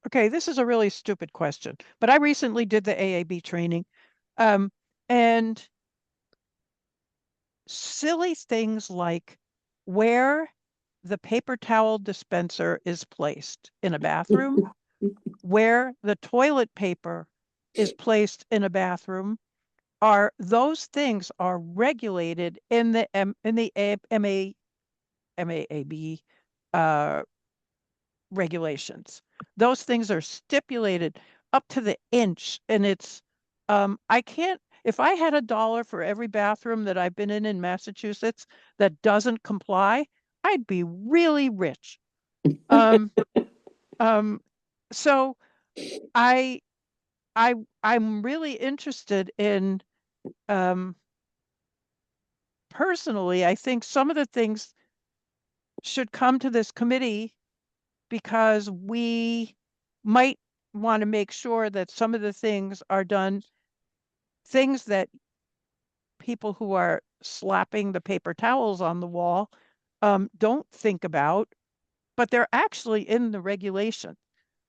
Okay, this is a really stupid question, but I recently did the AAB training. And silly things like where the paper towel dispenser is placed in a bathroom, where the toilet paper is placed in a bathroom, are those things are regulated in the MAB regulations. Those things are stipulated up to the inch, and it's I can't, if I had $1 for every bathroom that I've been in Massachusetts that doesn't comply, I'd be really rich. Um, um, so I I, I'm really interested in, um, personally, I think some of the things should come to this committee because we might want to make sure that some of the things are done, things that people who are slapping the paper towels on the wall don't think about, but they're actually in the regulation.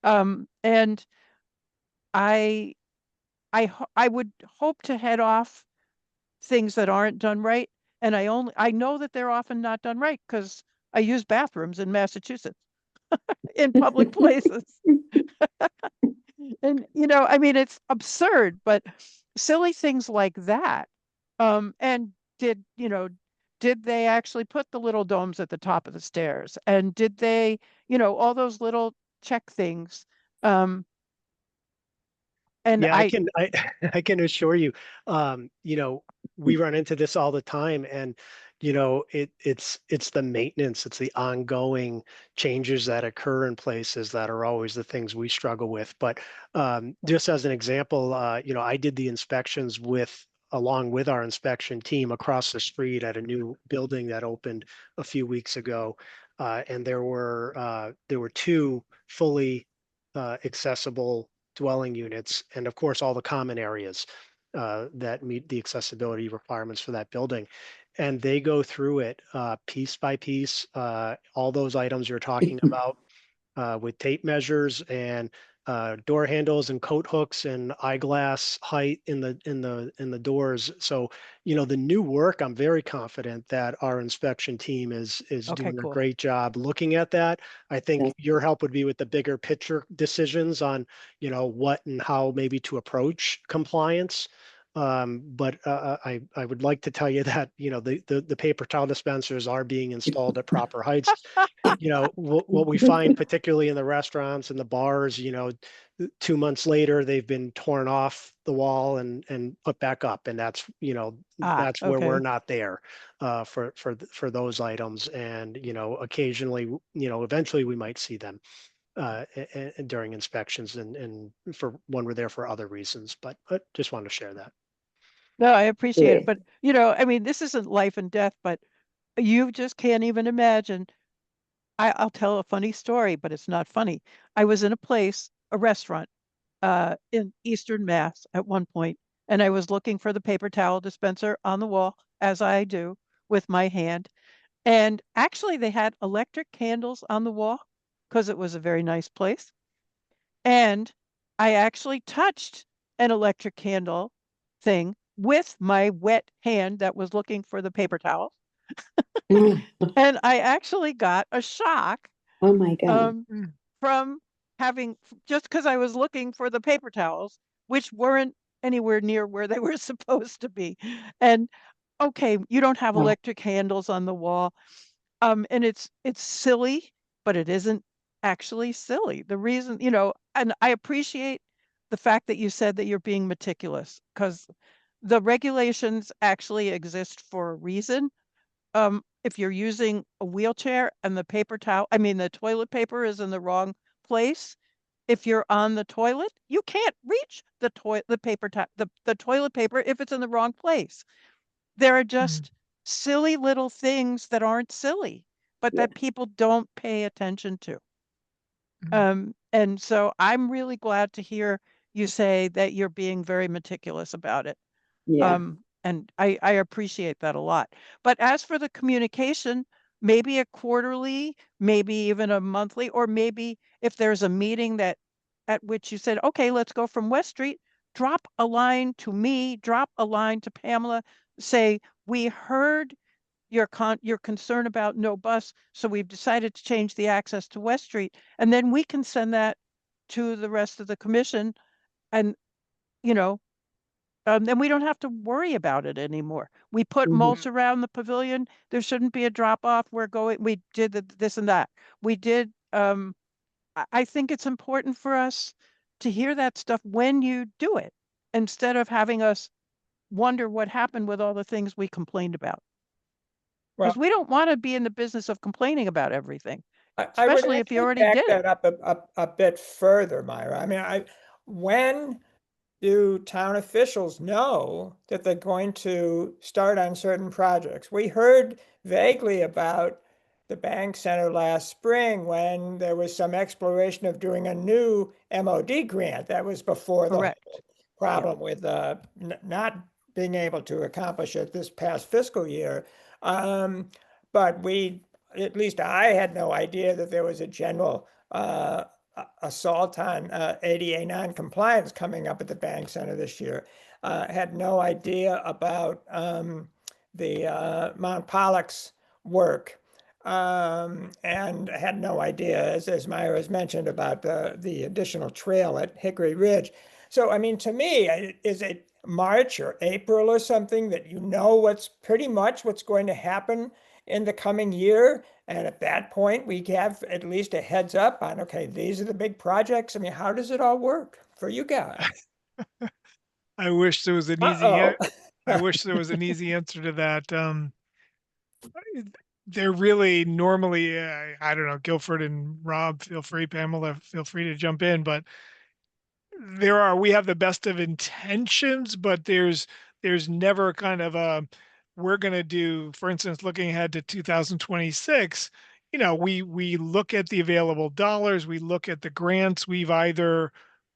And I I would hope to head off things that aren't done right. And I know that they're often not done right because I use bathrooms in Massachusetts in public places. And I mean, it's absurd, but silly things like that. And did they actually put the little domes at the top of the stairs? And did they, all those little check things? Um, and Yeah, I can assure you, we run into this all the time, and it's the maintenance, it's the ongoing changes that occur in places that are always the things we struggle with. But just as an example, I did the inspections along with our inspection team across the street at a new building that opened a few weeks ago, and there were two fully accessible dwelling units, and of course, all the common areas that meet the accessibility requirements for that building. And they go through it piece by piece, all those items you're talking about with tape measures and door handles and coat hooks and eyeglass height in the doors. So, the new work, I'm very confident that our inspection team is okay, doing a cool. great job looking at that. I think That's- your help would be with the bigger picture decisions on, what and how maybe to approach compliance. But I would like to tell you that, the paper towel dispensers are being installed at proper heights. What we find, particularly in the restaurants and the bars, 2 months later, they've been torn off the wall and put back up. And that's, that's where we're Okay. not there for those items. And, occasionally, eventually we might see them during inspections and for when we're there for other reasons, but just want to share that. No, I appreciate it. Great. But, I mean, this isn't life and death, but you just can't even imagine. I'll tell a funny story, but it's not funny. I was in a restaurant, in Eastern Mass at one point, and I was looking for the paper towel dispenser on the wall, as I do with my hand. And actually, they had electric candles on the wall because it was a very nice place. And I actually touched an electric candle thing with my wet hand that was looking for the paper towels. And I actually got a shock Oh my God. um, from just because I was looking for the paper towels, which weren't anywhere near where they were supposed to be. And okay, you don't have Wow. electric handles on the wall. And it's silly, but it isn't actually silly. The reason, and I appreciate the fact that you said that you're being meticulous because the regulations actually exist for a reason. If you're using a wheelchair and the paper towel, I mean, the toilet paper is in the wrong place. If you're on the toilet, you can't reach the paper towel, the toilet paper if it's in the wrong place. There are Mm, just silly little things that aren't silly, but Yeah. that people don't pay attention to. mm. And so I'm really glad to hear you say that you're being very meticulous about it. Yeah. And I appreciate that a lot. But as for the communication, maybe a quarterly, maybe even a monthly, or maybe if there's a meeting that at which you said, okay, let's go from West Street, drop a line to me, drop a line to Pamela, say, we heard your concern about no bus, so we've decided to change the access to West Street. And then we can send that to the rest of the commission and, you know, then we don't have to worry about it anymore. We put Mhm. mulch around the pavilion. There shouldn't be a drop off. We did this and that. We did, I think it's important for us to hear that stuff when you do it, instead of having us wonder what happened with all the things we complained about. Because Well, we don't want to be in the business of complaining about everything, I would especially if you actually already back did it. that up a bit further, Myra. I mean, when do town officials know that they're going to start on certain projects? We heard vaguely about the bank center last spring when there was some exploration of doing a new MOD grant. That was before the Correct. whole problem with not being able to accomplish it this past fiscal year. But at least I had no idea that there was a general assault on ADA non-compliance coming up at the bank center this year. Had no idea about the Mount Pollux work. And had no idea, as Myra has mentioned, about the additional trail at Hickory Ridge. So, I mean, to me, is it March or April or something that you know what's pretty much what's going to happen in the coming year? And at that point, we have at least a heads up on, okay, these are the big projects. I mean, how does it all work for you guys? I wish there was an easy, Uh-oh. I wish there was an easy answer to that. They're really normally, I don't know, Guilford and Rob, feel free, Pamela, feel free to jump in, but we have the best of intentions, but there's never kind of a, we're going to do, for instance, looking ahead to 2026, we look at the available dollars, we look at the grants we've either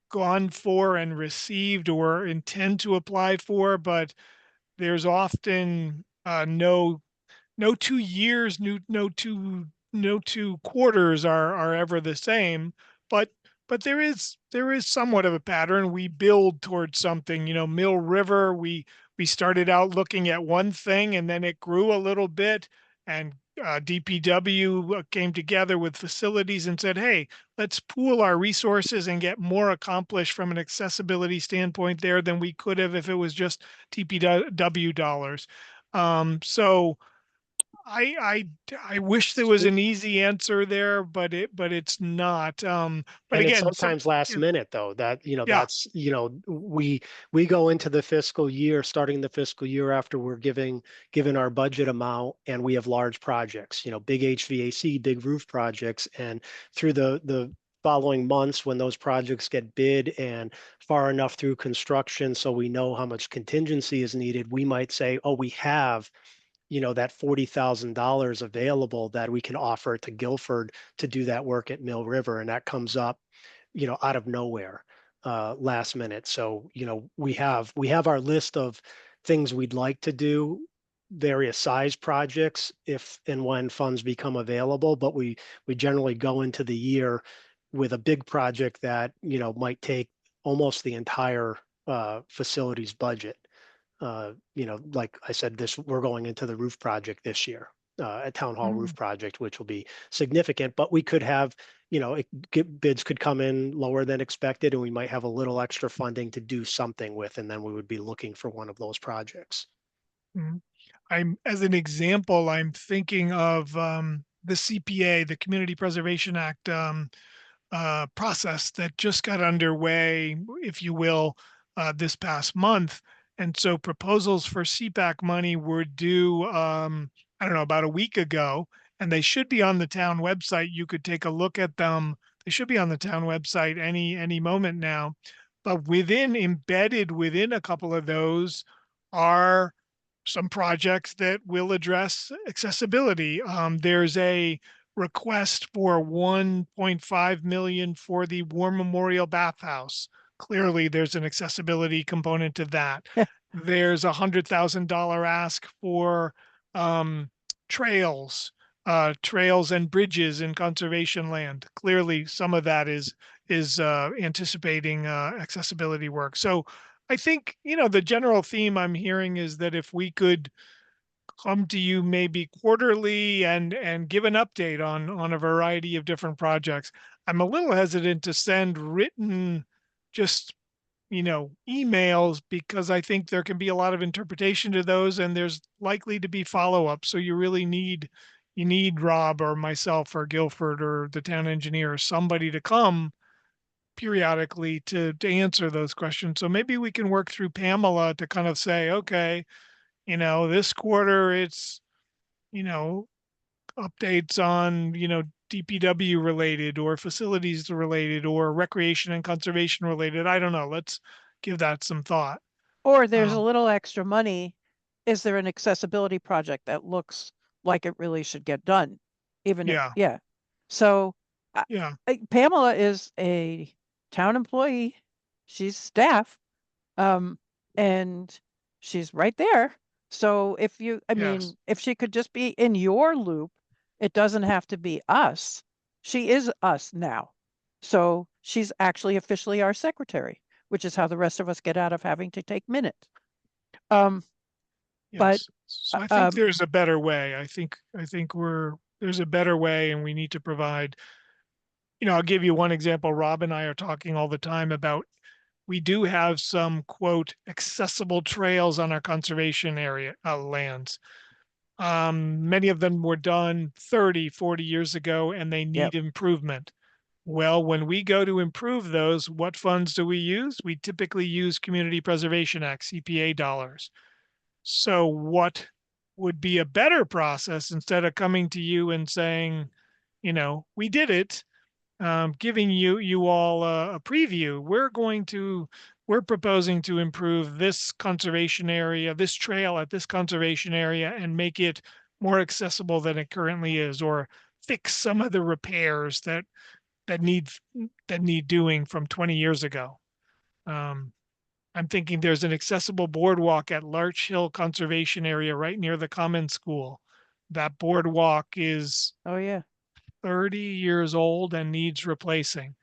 gone for and received or intend to apply for, but there's often no 2 years, no two quarters are ever the same, but there is somewhat of a pattern. We build towards something. Mill River, we started out looking at one thing and then it grew a little bit, and DPW came together with facilities and said, hey, let's pool our resources and get more accomplished from an accessibility standpoint there than we could have if it was just DPW dollars. So I wish there was an easy answer there, but it's not. But And it's again, sometimes last minute though, that, yeah. that's, we go into the fiscal year, starting the fiscal year after we're given our budget amount, and we have large projects, big HVAC, big roof projects. And through the following months, when those projects get bid and far enough through construction, so we know how much contingency is needed, we might say, oh, we have that $40,000 available that we can offer to Guilford to do that work at Mill River. And that comes up, out of nowhere, last minute. So, we have our list of things we'd like to do, various size projects if and when funds become available, but we generally go into the year with a big project that, might take almost the entire facilities budget. Like I said, we're going into the roof project this year, a town hall roof project, which will be significant, but we could have, bids could come in lower than expected, and we might have a little extra funding to do something with, and then we would be looking for one of those projects. As an example, I'm thinking of the CPA, the Community Preservation Act process that just got underway, if you will, this past month. And so proposals for CPAC money were due, I don't know, about a week ago, and they should be on the town website. You could take a look at them. They should be on the town website any moment now. But embedded within a couple of those are some projects that will address accessibility. There's a request for 1.5 million for the War Memorial Bathhouse. Clearly, there's an accessibility component to that. There's $100,000 ask for trails, trails and bridges in conservation land. Clearly, some of that is anticipating accessibility work. So I think, the general theme I'm hearing is that if we could come to you maybe quarterly and give an update on a variety of different projects. I'm a little hesitant to send written just emails, because I think there can be a lot of interpretation to those, and there's likely to be follow-up. So you need Rob or myself or Guilford or the town engineer or somebody to come periodically to answer those questions. So maybe we can work through Pamela to kind of say, okay, this quarter it's, you know, updates on, DPW related or facilities related or recreation and conservation related. I don't know. Let's, give that some thought. Or there's a Um, little extra money. Is there an accessibility project that looks like it really should get done? Even if, yeah, yeah. So yeah, Pamela is a town employee. She's staff. And she's right there. So if you, I yes, mean, if she could just be in your loop, it doesn't have to be us. She is us now. So she's actually officially our secretary, which is how the rest of us get out of having to take minutes. Um, but yes. So I think um, there's a better way. I think there's a better way, and we need to provide. I'll give you one example. Rob and I are talking all the time about we do have some quote accessible trails on our conservation area lands. Many of them were done 30, 40 years ago and they yep, need improvement. Well, when we go to improve those, what funds do we use? We typically use Community Preservation Act, CPA dollars. So what would be a better process instead of coming to you and saying, we did it, giving you all a preview. We're proposing to improve this conservation area, this trail at this conservation area, and make it more accessible than it currently is, or fix some of the repairs that need that need doing from 20 years ago. Um, I'm thinking there's an accessible boardwalk at Larch Hill Conservation Area right near the Common School. That boardwalk is oh yeah, 30 years old and needs replacing.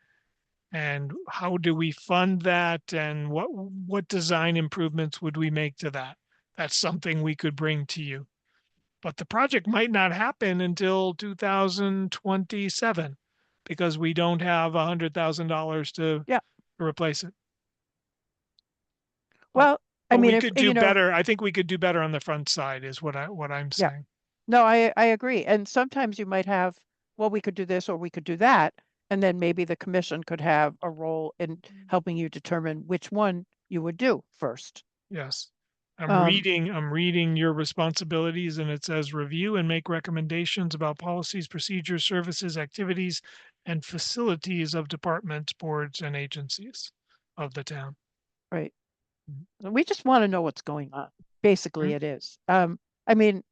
And how do we fund that? And what design improvements would we make to that? That's something we could bring to you. But the project might not happen until 2027 because we don't have $100,000 to yeah. replace it. But Well, I but mean, we if could do better. I think we could do better on the front side is what I'm yeah. saying. No, I agree. And sometimes you might have, well, we could do this or we could do that. And then maybe the commission could have a role in helping you determine which one you would do first. Yes. Um, I'm reading your responsibilities and it says review and make recommendations about policies, procedures, services, activities, and facilities of departments, boards, and agencies of the town. right. Mhm. We just want to know what's going on. Basically, Mhm. it is. I mean,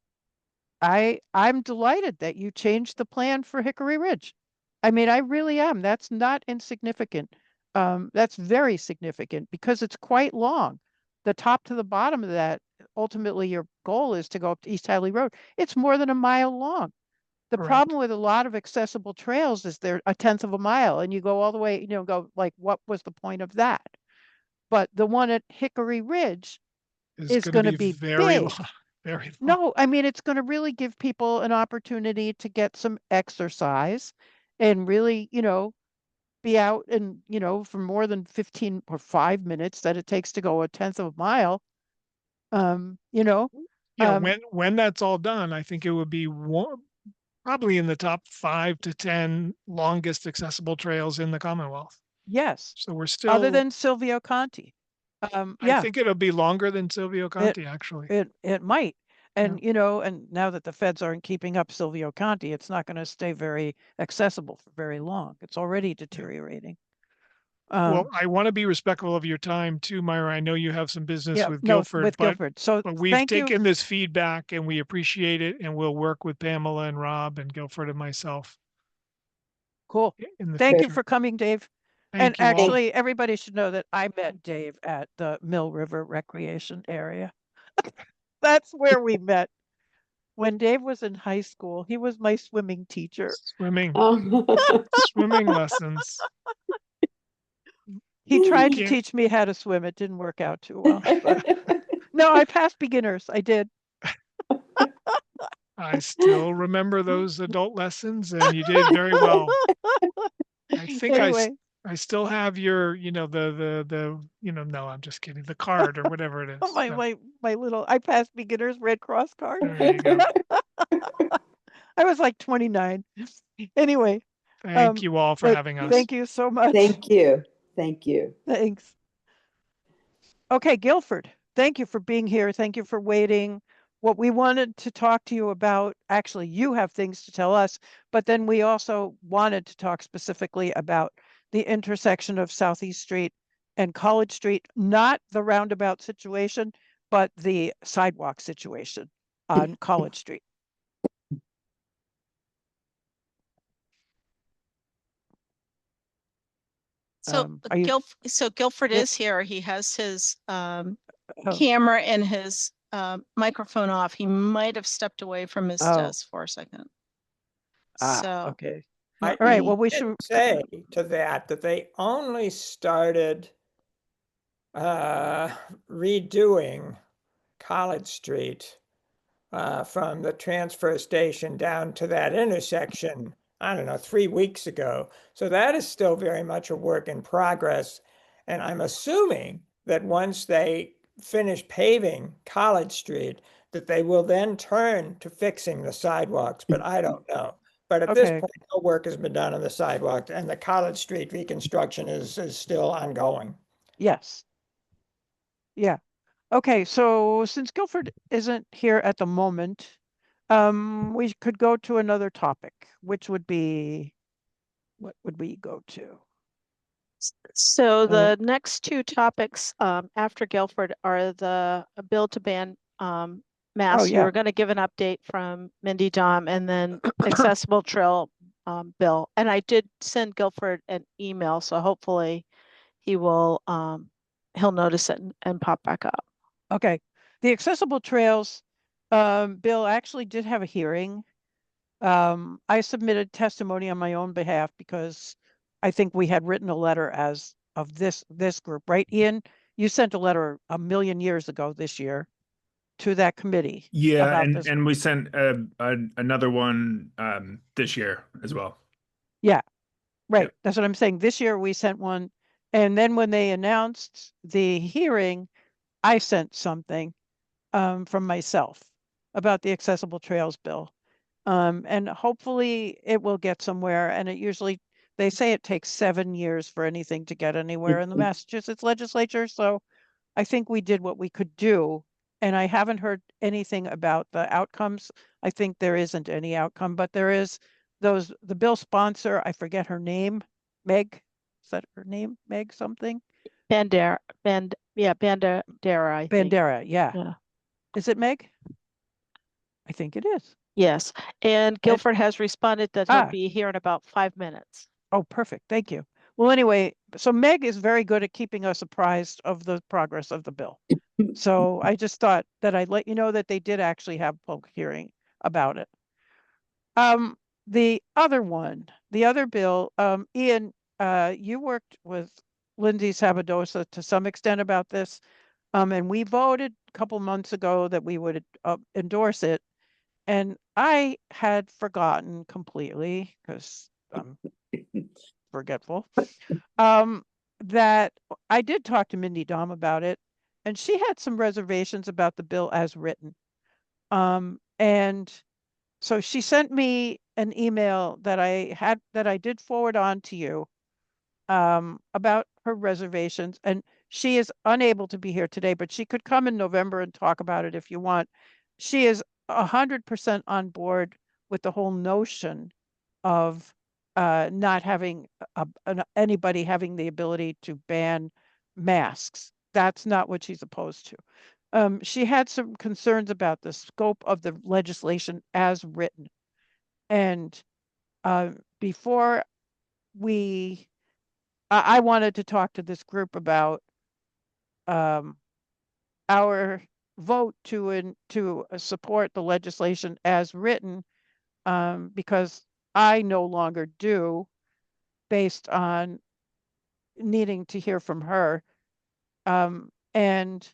I'm delighted that you changed the plan for Hickory Ridge. I mean, I really am. That's not insignificant. That's very significant because it's quite long. The top to the bottom of that, ultimately your goal is to go up to East Hadley Road. It's more than a mile long. The Correct. problem with a lot of accessible trails is they're a tenth of a mile and you go all the way, go like, what was the point of that? But the one at Hickory Ridge Is is going to going to be be very long, big. very long. No, I mean, it's going to really give people an opportunity to get some exercise and really, be out and, for more than 15 or 5 minutes that it takes to go a tenth of a mile. Um, you know, Yeah, um, when that's all done, I think it would be probably in the top 5 to 10 longest accessible trails in the Commonwealth. yes, So we're other still, than Silvio Conti. I Yeah, think it'll be longer than Silvio it, Conti, actually. it might. Yeah. And, and now that the feds aren't keeping up Silvio Conti, it's not going to stay very accessible for very long. It's already Yeah. deteriorating. Well, Um, I want to be respectful of your time too, Myra. I know you have some business yeah, with no, Guilford, with Guilford. So but we've thank you. taken this feedback and we appreciate it, and we'll work with Pamela and Rob and Guilford and myself Cool. in the Thank you future. for coming, Dave. And Thank you all. actually, everybody should know that I met Dave at the Mill River Recreation Area. That's where we met. When Dave was in high school, he was my swimming teacher. Swimming, Um, swimming lessons. He You tried to can't, teach me how to swim. It didn't work out too well. But no, I passed beginners. I did. I still remember those adult lessons and you did very well. I think Anyway, I still have your, no, I'm just kidding. The card or whatever it is. my No, my my little I passed beginners Red Cross card. there you go. I was like 29. Anyway, Thank you all for but having us. thank you so much. Thank you. Thank you. Thanks. Okay, Guilford, thank you for being here. Thank you for waiting. What we wanted to talk to you about, actually, you have things to tell us, but then we also wanted to talk specifically about the intersection of Southeast Street and College Street, not the roundabout situation, but the sidewalk situation on College Street. So Are you, Guilford Yep. is here. He has his oh, camera and his microphone off. He might have stepped away from his Oh. desk for a second. So, So okay. I All right, well, we did should say to that they only started redoing College Street from the transfer station down to that intersection, I don't know, 3 weeks ago. So that is still very much a work in progress. And I'm assuming that once they finish paving College Street, that they will then turn to fixing the sidewalks, but I don't know. But at this Okay. point, no work has been done on the sidewalk, and the College Street reconstruction is still ongoing. Yes. Yeah. Okay, so since Guilford isn't here at the moment, we could go to another topic, which would be, what would we go to? So the next two topics after Guilford are the bill to ban masks. You yeah. were going to give an update from Mindy Dom and then accessible trail bill. And I did send Guilford an email, so hopefully he will he'll notice it and pop back up. Okay, the accessible trails bill actually did have a hearing. I submitted testimony on my own behalf because I think we had written a letter as of this group, right, Ian? You sent a letter a million years ago this year to that committee. Yeah, about this. and we sent another one this year as well. Yeah, right. Yep. That's what I'm saying. This year we sent one, and then when they announced the hearing, I sent something from myself about the accessible trails bill. And hopefully it will get somewhere. And it usually, they say it takes 7 years for anything to get anywhere in the Massachusetts legislature. So I think we did what we could do. And I haven't heard anything about the outcomes. I think there isn't any outcome, but there is the bill sponsor, I forget her name, Meg, is that her name? Meg something? Bandera, I think. Bandera, yeah. Yeah. Is it Meg? I think it is. Yes. And Guilford has responded that he'll be here in about 5 minutes. Oh, perfect. Thank you. Well, anyway, so Meg is very good at keeping us apprised of the progress of the bill. So I just thought that I'd let you know that they did actually have a public hearing about it. The other bill, Ian, you worked with Lindsay Sabadosa to some extent about this. And we voted a couple months ago that we would endorse it. And I had forgotten completely because I'm forgetful, that I did talk to Mindy Dom about it, and she had some reservations about the bill as written. And so she sent me an email that I did forward on to you about her reservations, and she is unable to be here today, but she could come in November and talk about it if you want. She is 100% on board with the whole notion of not having anybody having the ability to ban masks. That's not what she's opposed to. She had some concerns about the scope of the legislation as written. And before I wanted to talk to this group about our vote to support the legislation as written, because I no longer do, based on needing to hear from her. And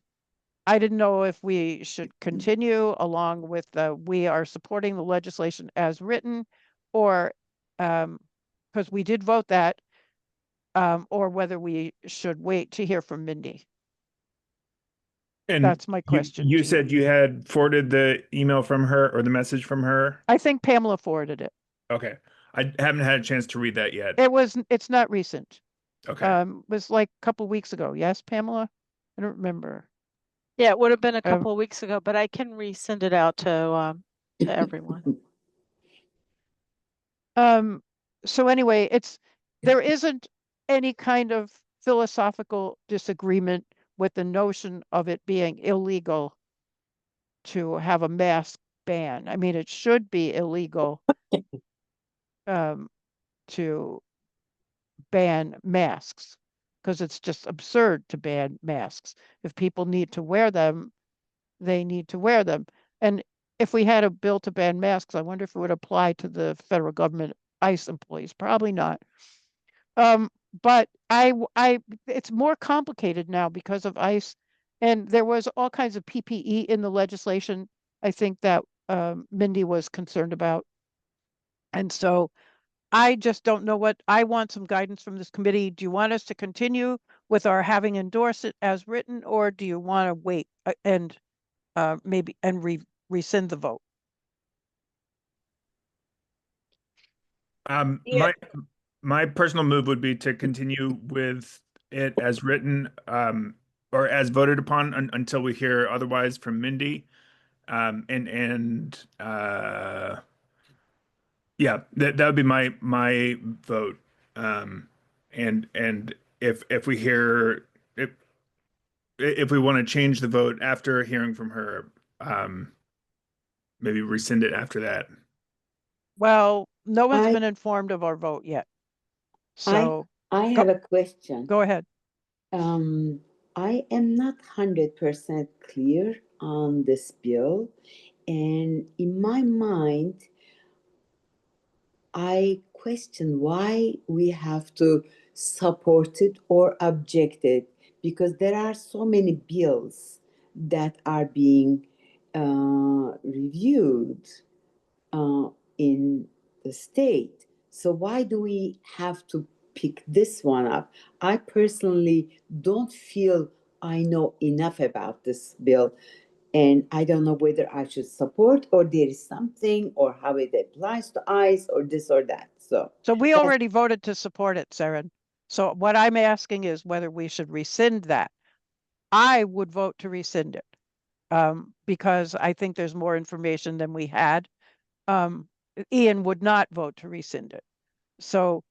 I didn't know if we should continue along with we are supporting the legislation as written, or because we did vote that, or whether we should wait to hear from Mindy. And that's my question. You said you had forwarded the email from her or the message from her? I think Pamela forwarded it. Okay. I haven't had a chance to read that yet. It's not recent. Okay. It was like a couple weeks ago. Yes, Pamela? I don't remember. Yeah, it would have been a couple of weeks ago, but I can resend it out to everyone. So anyway, there isn't any kind of philosophical disagreement with the notion of it being illegal to have a mask ban. I mean, it should be illegal to ban masks because it's just absurd to ban masks. If people need to wear them, they need to wear them. And if we had a bill to ban masks, I wonder if it would apply to the federal government ICE employees. Probably not. But it's more complicated now because of ICE, and there was all kinds of PPE in the legislation. I think that Mindy was concerned about, and so I just don't know what I want some guidance from this committee. Do you want us to continue with our having endorsed it as written, or do you want to wait and maybe rescind the vote? My my personal move would be to continue with it as written, or as voted upon until we hear otherwise from Mindy. Yeah, that would be my vote. And if we hear if we want to change the vote after hearing from her, maybe rescind it after that. Well, no one's I been informed of our vote yet. I So I have a question. go ahead. I am not 100% clear on this bill, and in my mind, I question why we have to support it or object it, because there are so many bills that are being reviewed in the state. So why do we have to pick this one up? I personally don't feel I know enough about this bill, and I don't know whether I should support or there is something or how it applies to ICE or this or that. So So we that's already voted to support it, Saren. So what I'm asking is whether we should rescind that. I would vote to rescind it because I think there's more information than we had. Ian would not vote to rescind it. So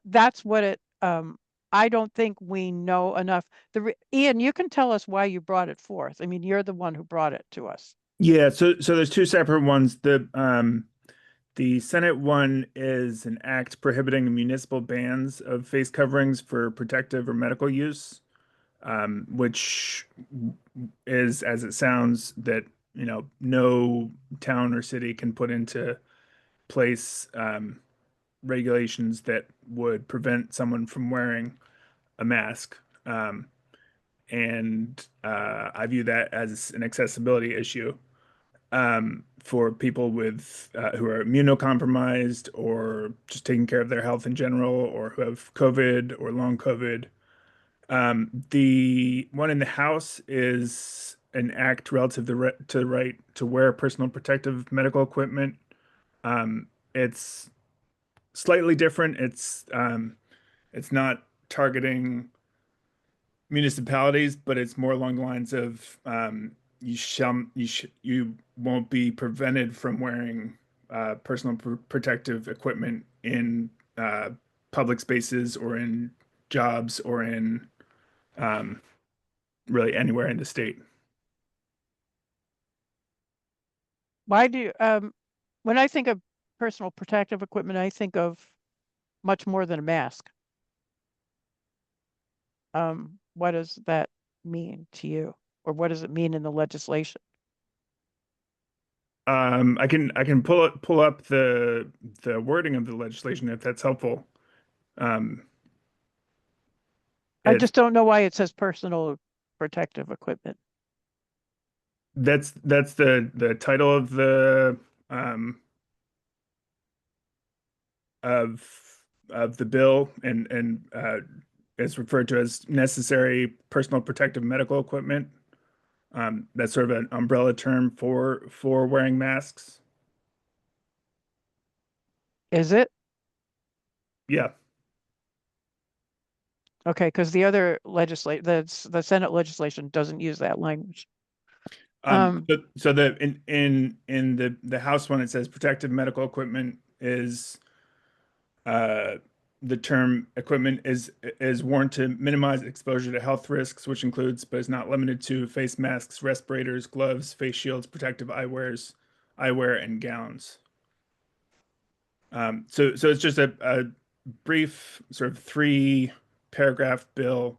that's what it. I don't think we know enough. Ian, you can tell us why you brought it forth. I mean, you're the one who brought it to us. Yeah, so there's two separate ones. The Senate one is an act prohibiting municipal bans of face coverings for protective or medical use, which is, as it sounds, that no town or city can put into place regulations that would prevent someone from wearing a mask. And I view that as an accessibility issue for people with who are immunocompromised or just taking care of their health in general, or who have COVID or long COVID. The one in the House is an act relative to the right to wear personal protective medical equipment. It's slightly different. It's not targeting municipalities, but it's more along the lines of you won't be prevented from wearing personal protective equipment in public spaces or in jobs or in um, really anywhere in the state. Why do when I think of personal protective equipment, I think of much more than a mask. What does that mean to you, or what does it mean in the legislation? I can pull up the wording of the legislation if that's helpful. Um, I it's just don't know why it says personal protective equipment. that's the title of the um of the bill, and it's referred to as necessary personal protective medical equipment. That's sort of an umbrella term for wearing masks. Is it? Yeah. Okay, because the other the Senate legislation doesn't use that language. So the in the House one, it says protective medical equipment is the term equipment is worn to minimize exposure to health risks, which includes but is not limited to face masks, respirators, gloves, face shields, protective eyewear, and gowns. So it's just a brief sort of 3-paragraph bill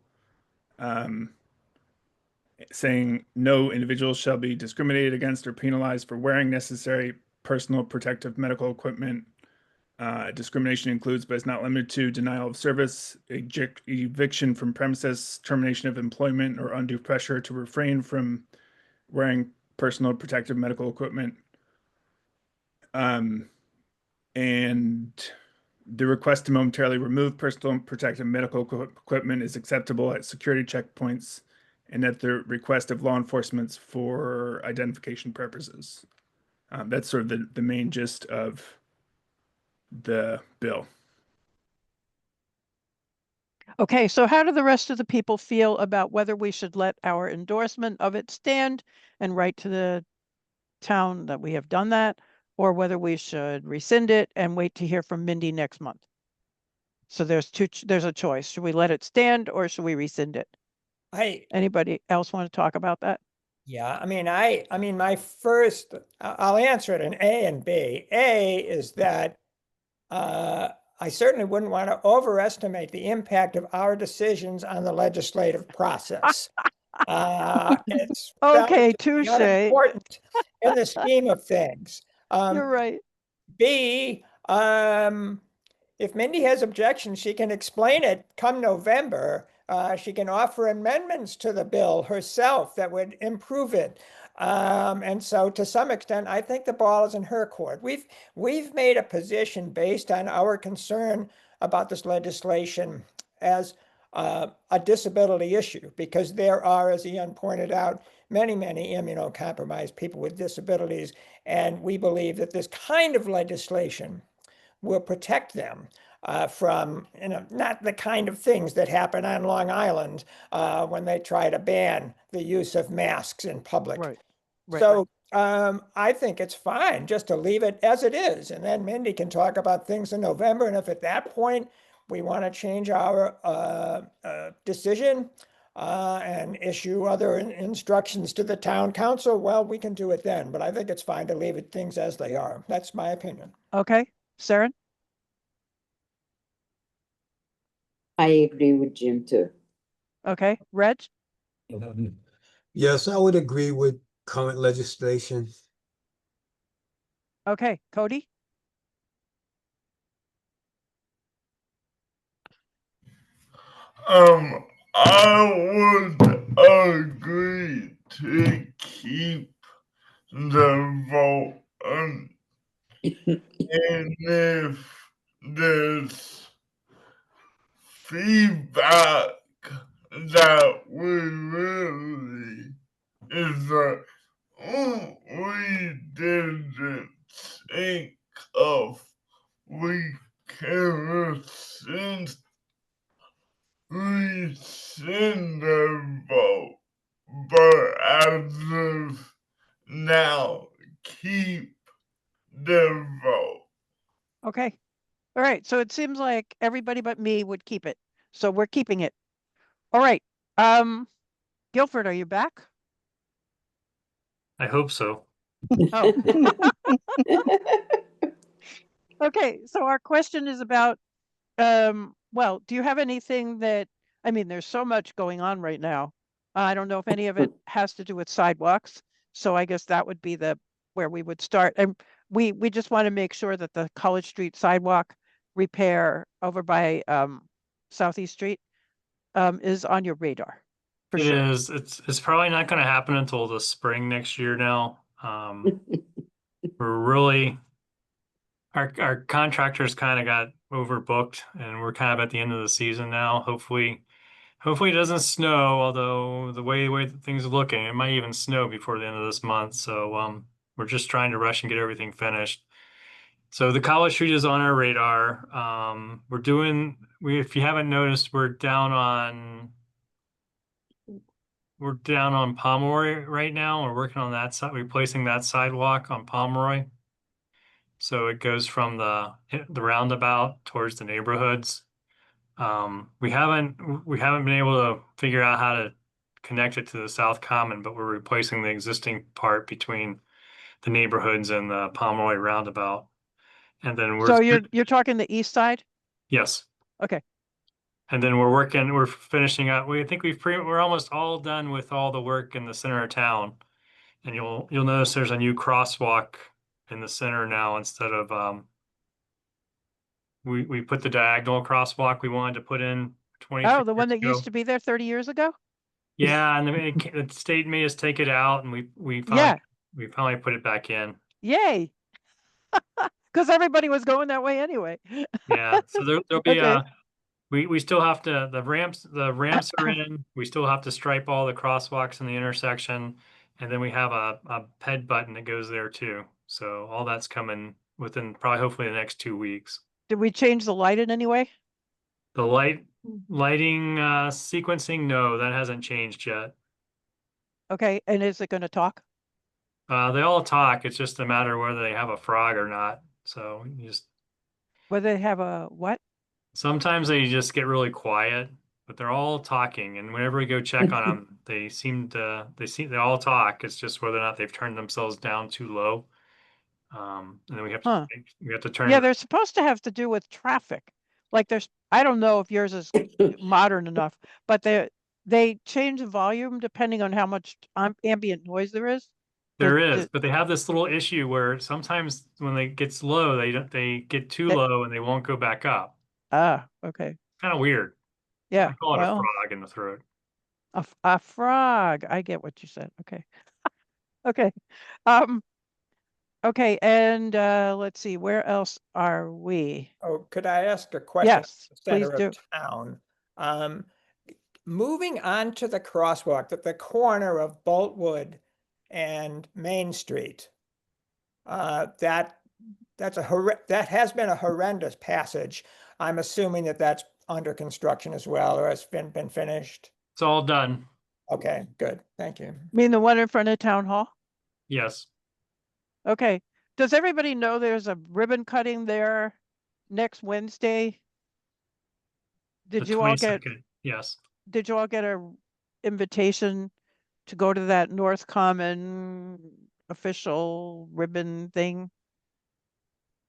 saying no individual shall be discriminated against or penalized for wearing necessary personal protective medical equipment. Discrimination includes, but is not limited to, denial of service, eviction from premises, termination of employment, or undue pressure to refrain from wearing personal protective medical equipment. And the request to momentarily remove personal protective medical equipment is acceptable at security checkpoints and at the request of law enforcement for identification purposes. That's sort of the main gist of the bill. Okay, so how do the rest of the people feel about whether we should let our endorsement of it stand and write to the town that we have done that, or whether we should rescind it and wait to hear from Mindy next month? So there's a choice. Should we let it stand or should we rescind it? Anybody else want to talk about that? Yeah, I mean, my first, I'll answer it in A and B. A is that I certainly wouldn't want to overestimate the impact of our decisions on the legislative process. It's Okay, relatively touche. unimportant in the scheme of things. You're right. B, if Mindy has objections, she can explain it come November. She can offer amendments to the bill herself that would improve it. And so to some extent, I think the ball is in her court. We've made a position based on our concern about this legislation as a disability issue, because there are, as Ian pointed out, many immunocompromised people with disabilities. And we believe that this kind of legislation will protect them from, not the kind of things that happen on Long Island when they try to ban the use of masks in public. Right. So I think it's fine just to leave it as it is. And then Mindy can talk about things in November. And if at that point we want to change our decision and issue other instructions to the town council, well, we can do it then. But I think it's fine to leave things as they are. That's my opinion. Okay, Sarah? I agree with Jim too. Okay, Reg? Yes, I would agree with current legislation. Okay, Cody? I would agree to keep the vote on, and if there's feedback that we really is that we didn't think of, we can rescind the vote, but as of now, keep the vote. Okay. All right. So it seems like everybody but me would keep it. So we're keeping it. All right. Guilford, are you back? I hope so. Oh. Okay. So our question is about, well, do you have anything that, I mean, there's so much going on right now. I don't know if any of it has to do with sidewalks. So I guess that would be where we would start. And we just want to make sure that the College Street sidewalk repair over by Southeast Street is on your radar. For It sure. is. It's probably not going to happen until the spring next year now. We're really our contractors kind of got overbooked, and we're kind of at the end of the season now. Hopefully it doesn't snow, although the way that things are looking, it might even snow before the end of this month. So we're just trying to rush and get everything finished. So the College Street is on our radar. If you haven't noticed, we're down on Pomeroy right now. We're working on that side, replacing that sidewalk on Pomeroy. So it goes from the roundabout towards the neighborhoods. We haven't been able to figure out how to connect it to the South Common, but we're replacing the existing part between the neighborhoods and the Pomeroy roundabout. And then So you're talking the east side? yes. Okay. And then we're finishing up. I think we're almost all done with all the work in the center of town. And you'll notice there's a new crosswalk in the center now instead of we put the diagonal crosswalk we wanted to put in 23 Oh, the one years that used ago. to be there 30 years ago? Yeah, and the state made us take it out, and we Yeah. finally put it back in. Yay. Because everybody was going that way anyway. Yeah, so there'll be Okay. we still have to the ramps are in. We still have to stripe all the crosswalks in the intersection, and then we have a ped button that goes there too. So all that's coming within probably hopefully the next 2 weeks. Did we change the light in any way? The lighting sequencing, no, that hasn't changed yet. Okay. And is it going to talk? They all talk. It's just a matter of whether they have a frog or not. So you just Whether they have a what? sometimes they just get really quiet, but they're all talking. And whenever we go check on them, they all talk. It's just whether or not they've turned themselves down too low. And then Huh. we have to turn. Yeah, they're supposed to have to do with traffic. Like I don't know if yours is modern enough, but they change the volume depending on how much ambient noise there is. There is, but they have this little issue where sometimes when they gets low, they get too low and they won't go back up. Okay. Kind of weird. Yeah. I call it a Well, frog in the throat. a frog. I get what you said. Okay. Okay. Um, okay, and let's see, where else are we? Oh, could I ask a question? Yes, at the center please of town. Moving on to the crosswalk at the corner of Boltwood and Main Street. That has been a horrendous passage. I'm assuming that's under construction as well, or has been finished. It's all done. Okay, good. Thank you. You mean the one in front of town hall? Yes. Okay. Does everybody know there's a ribbon cutting there next Wednesday? The Did you all get 22nd. Yes. did you all get a invitation to go to that North Common official ribbon thing?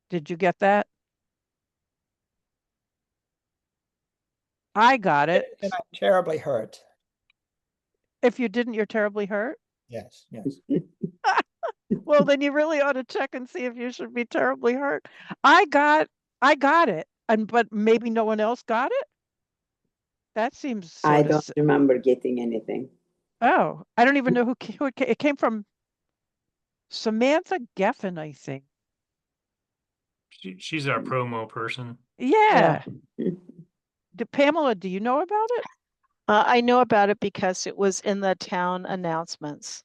Did you get that? I got it. And I'm terribly hurt. If you didn't, you're terribly hurt. Yes, yes. Well, then you really ought to check and see if you should be terribly hurt. I got it, but maybe no one else got it. That seems I sort of. don't remember getting anything. Oh, I don't even know who it came from. Samantha Geffen, I think. She's our promo person. Yeah. Pamela, do you know about it? I know about it because it was in the town announcements,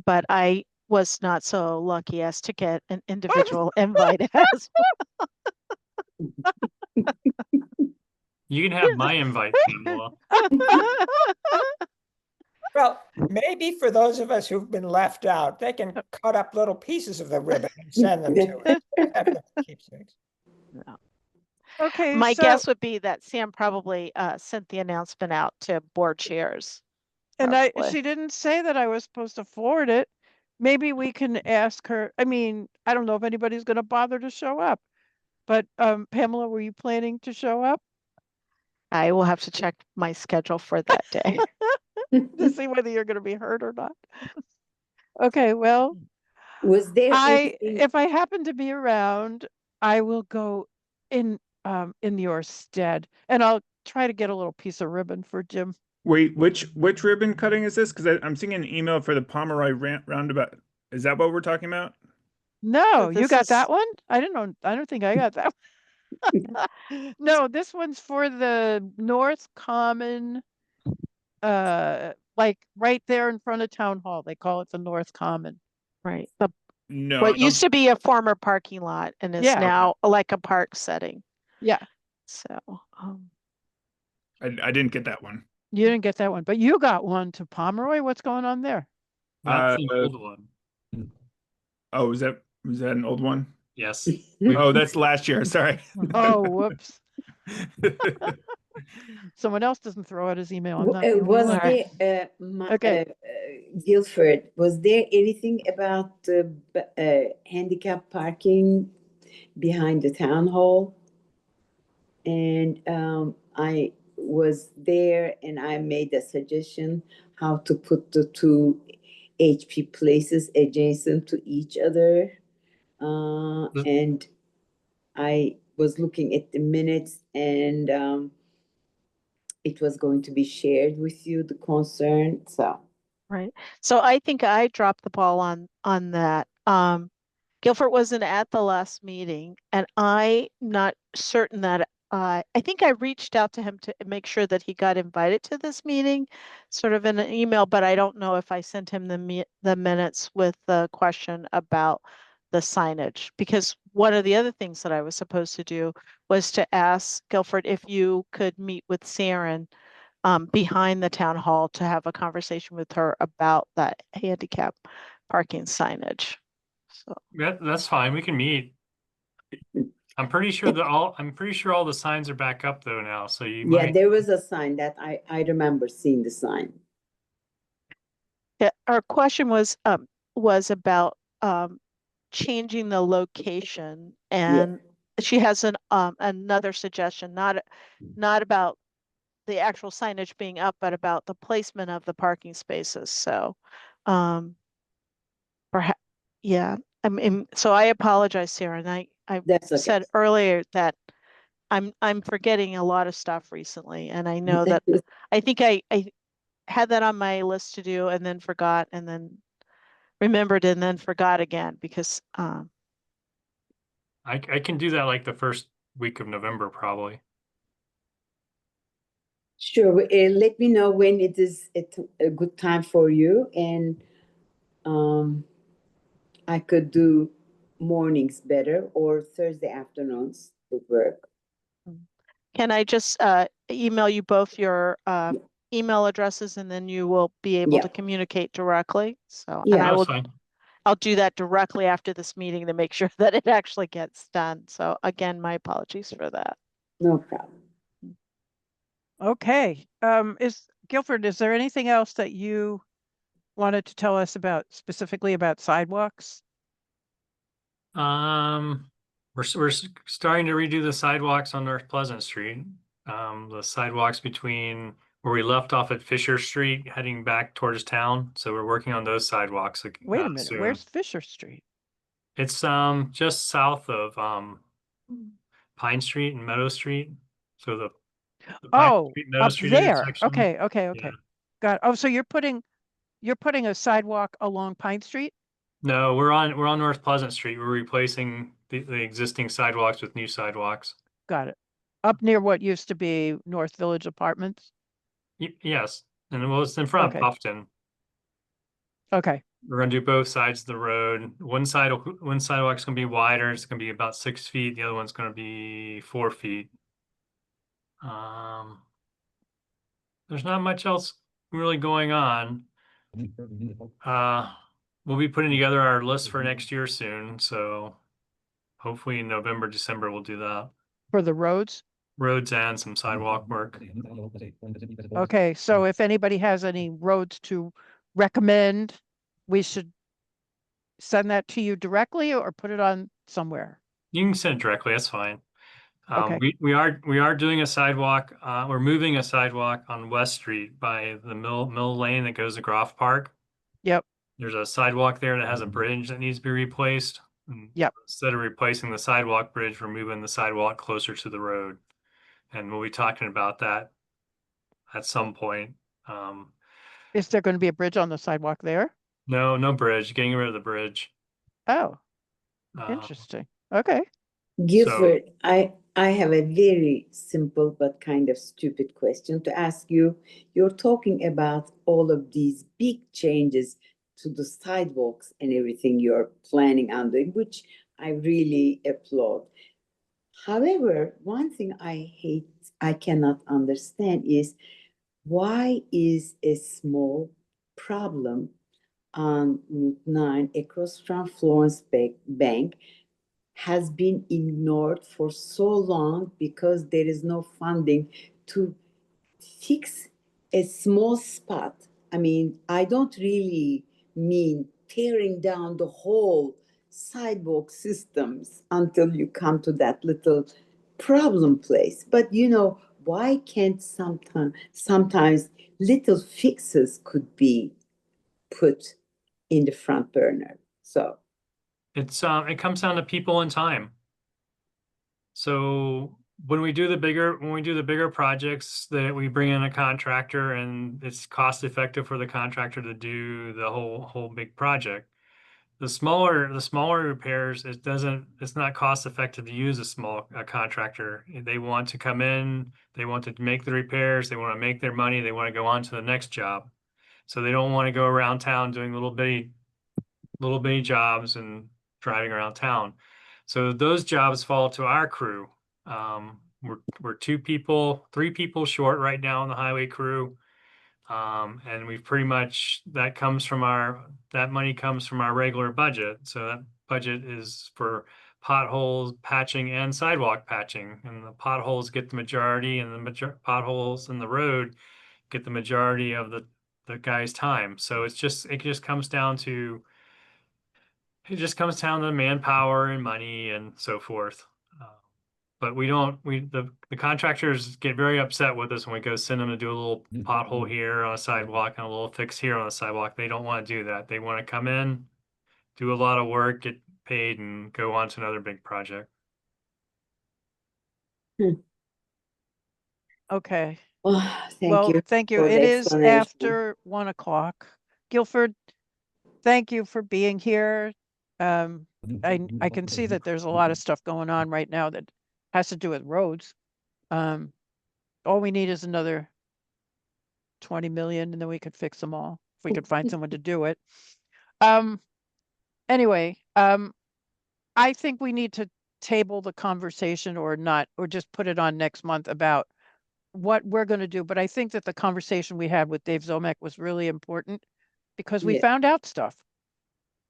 but I was not so lucky as to get an individual invite as You can have my invite, Pamela. Well, maybe for those of us who've been left out, they can cut up little pieces of the ribbon and send them to us. Keepsakes. No. Okay, My so guess would be that Sam probably sent the announcement out to board chairs. and probably. she didn't say that I was supposed to forward it. Maybe we can ask her. I mean, I don't know if anybody's going to bother to show up, but Pamela, were you planning to show up? I will have to check my schedule for that day. To see whether you're going to be hurt or not. Okay, well, Was there anything? if I happen to be around, I will go in your stead, and I'll try to get a little piece of ribbon for Jim. Wait, which ribbon cutting is this? Because I'm seeing an email for the Pomeroy roundabout. Is that what we're talking about? No, you this got is- that one? I didn't know. I don't think I got that one. No, this one's for the North Common, like right there in front of Town Hall. They call it the North Common. Right. No. What used to be a former parking lot and is Yeah. now like a park setting. Yeah. So, I didn't get that one. You didn't get that one, but you got one to Pomeroy. What's going on there? That's the old one. Oh, was that an old one? Yes. Oh, that's last year. Sorry. Oh, whoops. Someone else doesn't throw out his email. I'm not the only Was one. Alright. there, Okay. Guilford, was there anything about handicap parking behind the town hall? And I was there and I made a suggestion how to put the two HP places adjacent to each other. And I was looking at the minutes and it was going to be shared with you, the concern, so. Right. So I think I dropped the ball on that. Guilford wasn't at the last meeting, and I'm not certain that I think I reached out to him to make sure that he got invited to this meeting, sort of in an email, but I don't know if I sent him the minutes with the question about the signage, because one of the other things that I was supposed to do was to ask Guilford if you could meet with Saren behind the town hall to have a conversation with her about that handicap parking signage. So, That's fine. We can meet. I'm pretty sure all the signs are back up though now. So you Yeah, might. there was a sign that I remember seeing the sign. yeah, our question was about changing the location, Yeah, and she has another suggestion, not about the actual signage being up, but about the placement of the parking spaces. So, um, perhaps, yeah. I mean, so I apologize, Sarah, and I that's okay. said earlier that I'm forgetting a lot of stuff recently, and I know that I think I had that on my list to do and then forgot and then remembered and then forgot again because I can do that like the first week of November probably. Sure, let me know when it is a good time for you, and I could do mornings better or Thursday afternoons would work. can I just email you both your email addresses and then you will be able to Yeah, communicate directly. So, and yeah, I That's will fine. I'll do that directly after this meeting to make sure that it actually gets done. So again, my apologies for that. no problem. Okay. Guilford, is there anything else that you wanted to tell us about, specifically about sidewalks? We're starting to redo the sidewalks on North Pleasant Street. The sidewalks between where we left off at Fisher Street heading back towards town. So we're working on those sidewalks Wait a minute, soon. where's Fisher Street? It's just south of Pine Street and Meadow Street. So the Pine Oh, Street Meadow up Street there. intersection. Okay, okay, Yeah. okay. Got it. Oh, so you're putting a sidewalk along Pine Street? No, we're on North Pleasant Street. We're replacing the existing sidewalks with new sidewalks. Got it. Up near what used to be North Village Apartments? Yes, and well, it's in front of Okay, Puffton. okay. We're gonna do both sides of the road. One sidewalk's gonna be wider. It's gonna be about 6 feet. The other one's gonna be 4 feet. Um, there's not much else really going on. We'll be putting together our list for next year soon. So hopefully in November, December, we'll do that. For the roads? Roads and some sidewalk work. Okay, so if anybody has any roads to recommend, we should send that to you directly or put it on somewhere? You can send it directly. That's fine. Okay, We are doing a sidewalk. We're moving a sidewalk on West Street by the Mill Lane that goes to Groff Park. yep, There's a sidewalk there that has a bridge that needs to be replaced. And yep. instead of replacing the sidewalk bridge, we're moving the sidewalk closer to the road. And we'll be talking about that at some point. Um, Is there going to be a bridge on the sidewalk there? no bridge, getting rid of the bridge. Oh, Uh, interesting. Okay. so Guilford, I have a very simple but kind of stupid question to ask you. You're talking about all of these big changes to the sidewalks and everything you're planning on doing, which I really applaud. However, one thing I cannot understand is why is a small problem on Route 9 across from Florence Bank has been ignored for so long because there is no funding to fix a small spot. I mean, I don't really mean tearing down the whole sidewalk systems until you come to that little problem place. But why can't sometimes little fixes could be put in the front burner? So It comes down to people and time. So when we do the bigger projects, that we bring in a contractor and it's cost effective for the contractor to do the whole big project. The smaller repairs, it's not cost effective to use a contractor. They want to come in, they want to make the repairs, they want to make their money, they want to go on to the next job. So they don't want to go around town doing little bitty jobs and driving around town. So those jobs fall to our crew. We're 3 people short right now on the highway crew. And we've pretty much, that money comes from our regular budget. So that budget is for potholes patching and sidewalk patching. And the potholes get the majority, and the potholes in the road get the majority of the guy's time. So it just comes down to manpower and money and so forth. But the contractors get very upset with us when we go send them to do a little pothole here on a sidewalk and a little fix here on a sidewalk. They don't want to do that. They want to come in, do a lot of work, get paid, and go on to another big project. Okay. oh, thank Well, you thank you. for the It is explanation. after 1:00. Guilford, thank you for being here. I can see that there's a lot of stuff going on right now that has to do with roads. All we need is another 20 million and then we could fix them all if we could find someone to do it. Anyway, I think we need to table the conversation or not, or just put it on next month about what we're going to do. But I think that the conversation we had with Dave Zomek was really important because we Yeah. found out stuff.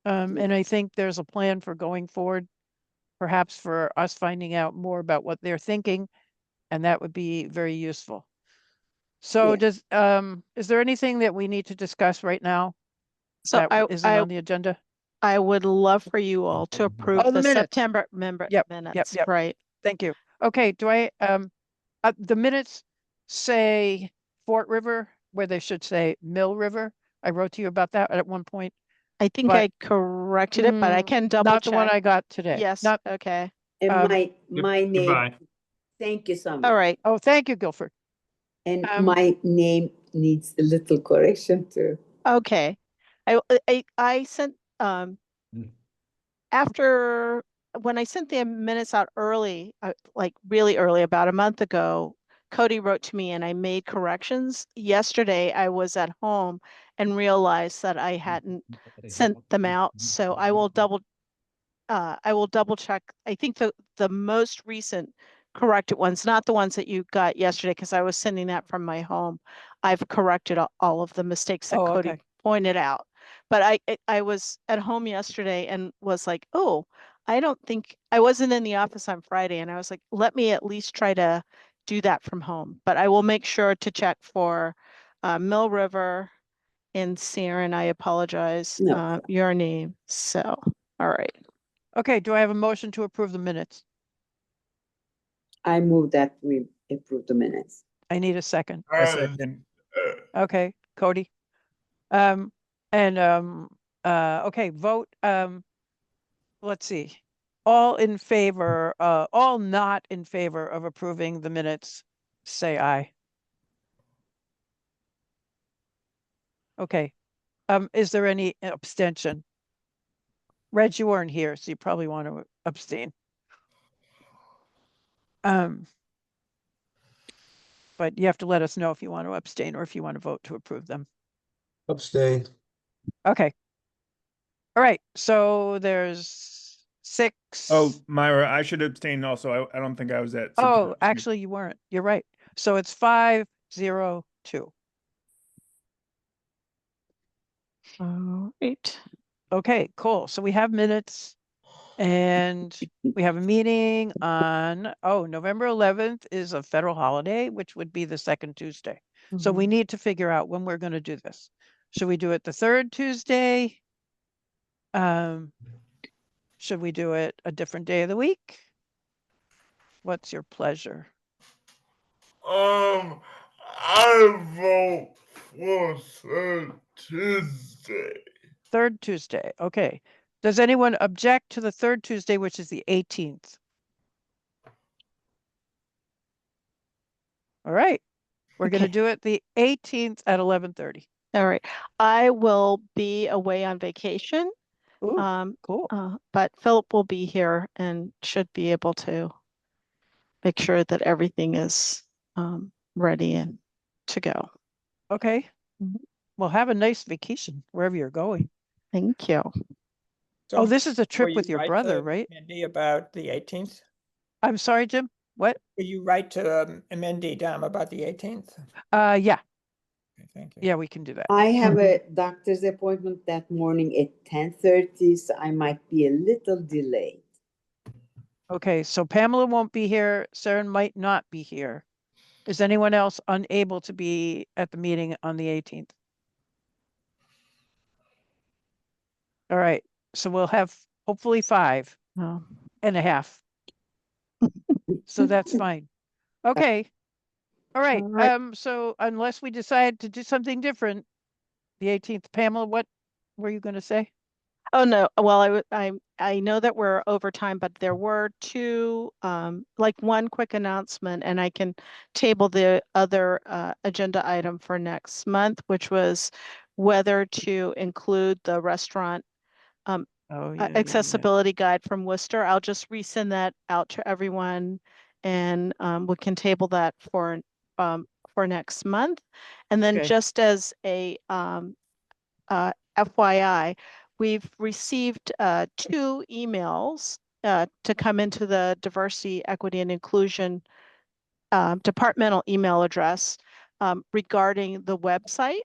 And I think there's a plan for going forward, perhaps for us finding out more about what they're thinking, and that would be very useful. So Yeah. is there anything that we need to discuss right now So that isn't on the agenda? I would love for you all to approve Oh, the the minutes. September Yep, minutes, yep. right? Thank you. Okay, do I, the minutes say Fort River where they should say Mill River? I wrote to you about that at one point. I think But- I corrected it, but I can double Not the one check. I got today. Yes, Not, okay. And my name, Goodbye. thank you so much. All right. oh, thank you, Guilford. And my name needs a little correction too. Okay. I sent after when I sent the minutes out early, like really early, about a month ago, Cody wrote to me and I made corrections. Yesterday I was at home and realized that I hadn't sent them out. So I will double check. I think the most recent corrected ones, not the ones that you got yesterday, because I was sending that from my home. I've corrected all of the mistakes that Oh, Cody okay. pointed out. But I was at home yesterday and was like, oh, I don't think I wasn't in the office on Friday, and I was like, let me at least try to do that from home. But I will make sure to check for Mill River and Siren. I apologize. No. Your name. So, all right. Okay, do I have a motion to approve the minutes? I move that we approve the minutes. I need a second. I second. Okay, Cody. Okay, vote, let's see. All in favor, all not in favor of approving the minutes, say aye. Okay, is there any abstention? Reg, you weren't here, so you probably want to abstain. But you have to let us know if you want to abstain or if you want to vote to approve them. Abstain. Okay. All right, so there's 6. Oh, Myra, I should abstain also. I don't think I was at. Oh, September 6th. actually you weren't. You're right. So it's 5-0-2. All right. Okay, cool. So we have minutes. And we have a meeting on, November 11th is a federal holiday, which would be the second Tuesday. So we need to figure out when we're going to do this. Should we do it the third Tuesday? Should we do it a different day of the week? What's your pleasure? I vote for third Tuesday. Third Tuesday. Okay. Does anyone object to the third Tuesday, which is the 18th? All right. We're going to Okay. do it the 18th at 11:30. All right. I will be away on vacation. Ooh, cool. But Philip will be here and should be able to make sure that everything is ready and to go. Okay. Mhm. Well, have a nice vacation wherever you're going. Thank you. So Oh, this is a will trip you with your write brother, to right? Mindy about the 18th? I'm sorry, Jim. What? Will you write to Mindy about the 18th? Yeah. Okay, thank you. Yeah, we can do that. I have a doctor's appointment that morning at 10:30, so I might be a little delayed. Okay, so Pamela won't be here. Sarah might not be here. Is anyone else unable to be at the meeting on the 18th? All right, so we'll have hopefully 5.5. So that's fine. Okay. All right. All right. So unless we decide to do something different, the 18th, Pamela, what were you going to say? Oh, no. Well, I know that we're over time, but there were two, like one quick announcement, and I can table the other agenda item for next month, which was whether to include the restaurant Oh, yeah. accessibility guide from Worcester. I'll just resend that out to everyone, and we can table that for next month. And then Okay. just as a FYI, we've received 2 emails to come into the diversity, equity, and inclusion departmental email address regarding the website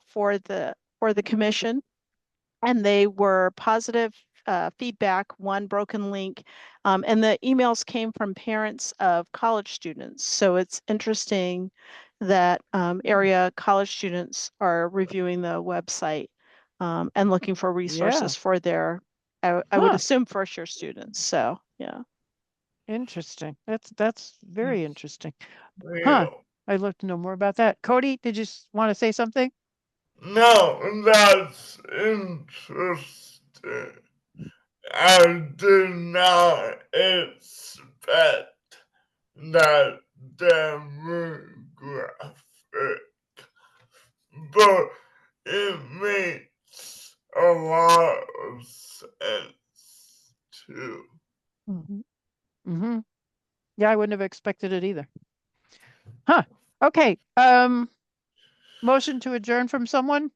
for the commission, and they were positive feedback, one broken link, and the emails came from parents of college students. So it's interesting that area college students are reviewing the website and looking for resources for their, I would assume, first year students. So yeah. Interesting. That's very interesting. Huh. Well, I'd love to know more about that. Cody, did you want to say something? no, that's interesting. I did not expect that demographic, but it makes a lot of sense too. Mm-hmm. Yeah, I wouldn't have expected it either. Huh. Okay. Motion to adjourn from someone?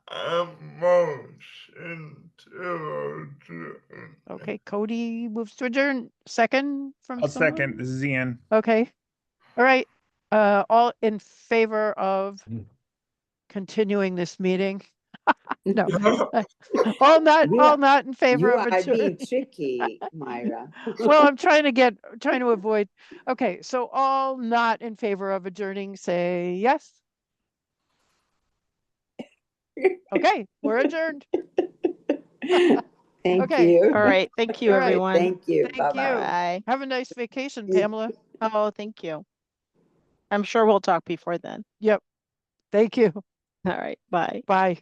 A motion to adjourn. Okay, Cody moves to adjourn. Second from I'll someone? second. This is Ian. Okay. All right. All in favor of continuing this meeting? No. All not in favor You of are being adjourning. tricky, Myra. Well, I'm trying to avoid. Okay, so all not in favor of adjourning, say yes. Okay, we're adjourned. Thank Okay. you. All right. Thank you, All right. everyone. Thank you. Thank Bye-bye. you. Bye. Have a nice vacation, Pamela. Oh, thank you. I'm sure we'll talk before then. Yep. Thank you. All right. Bye. Bye.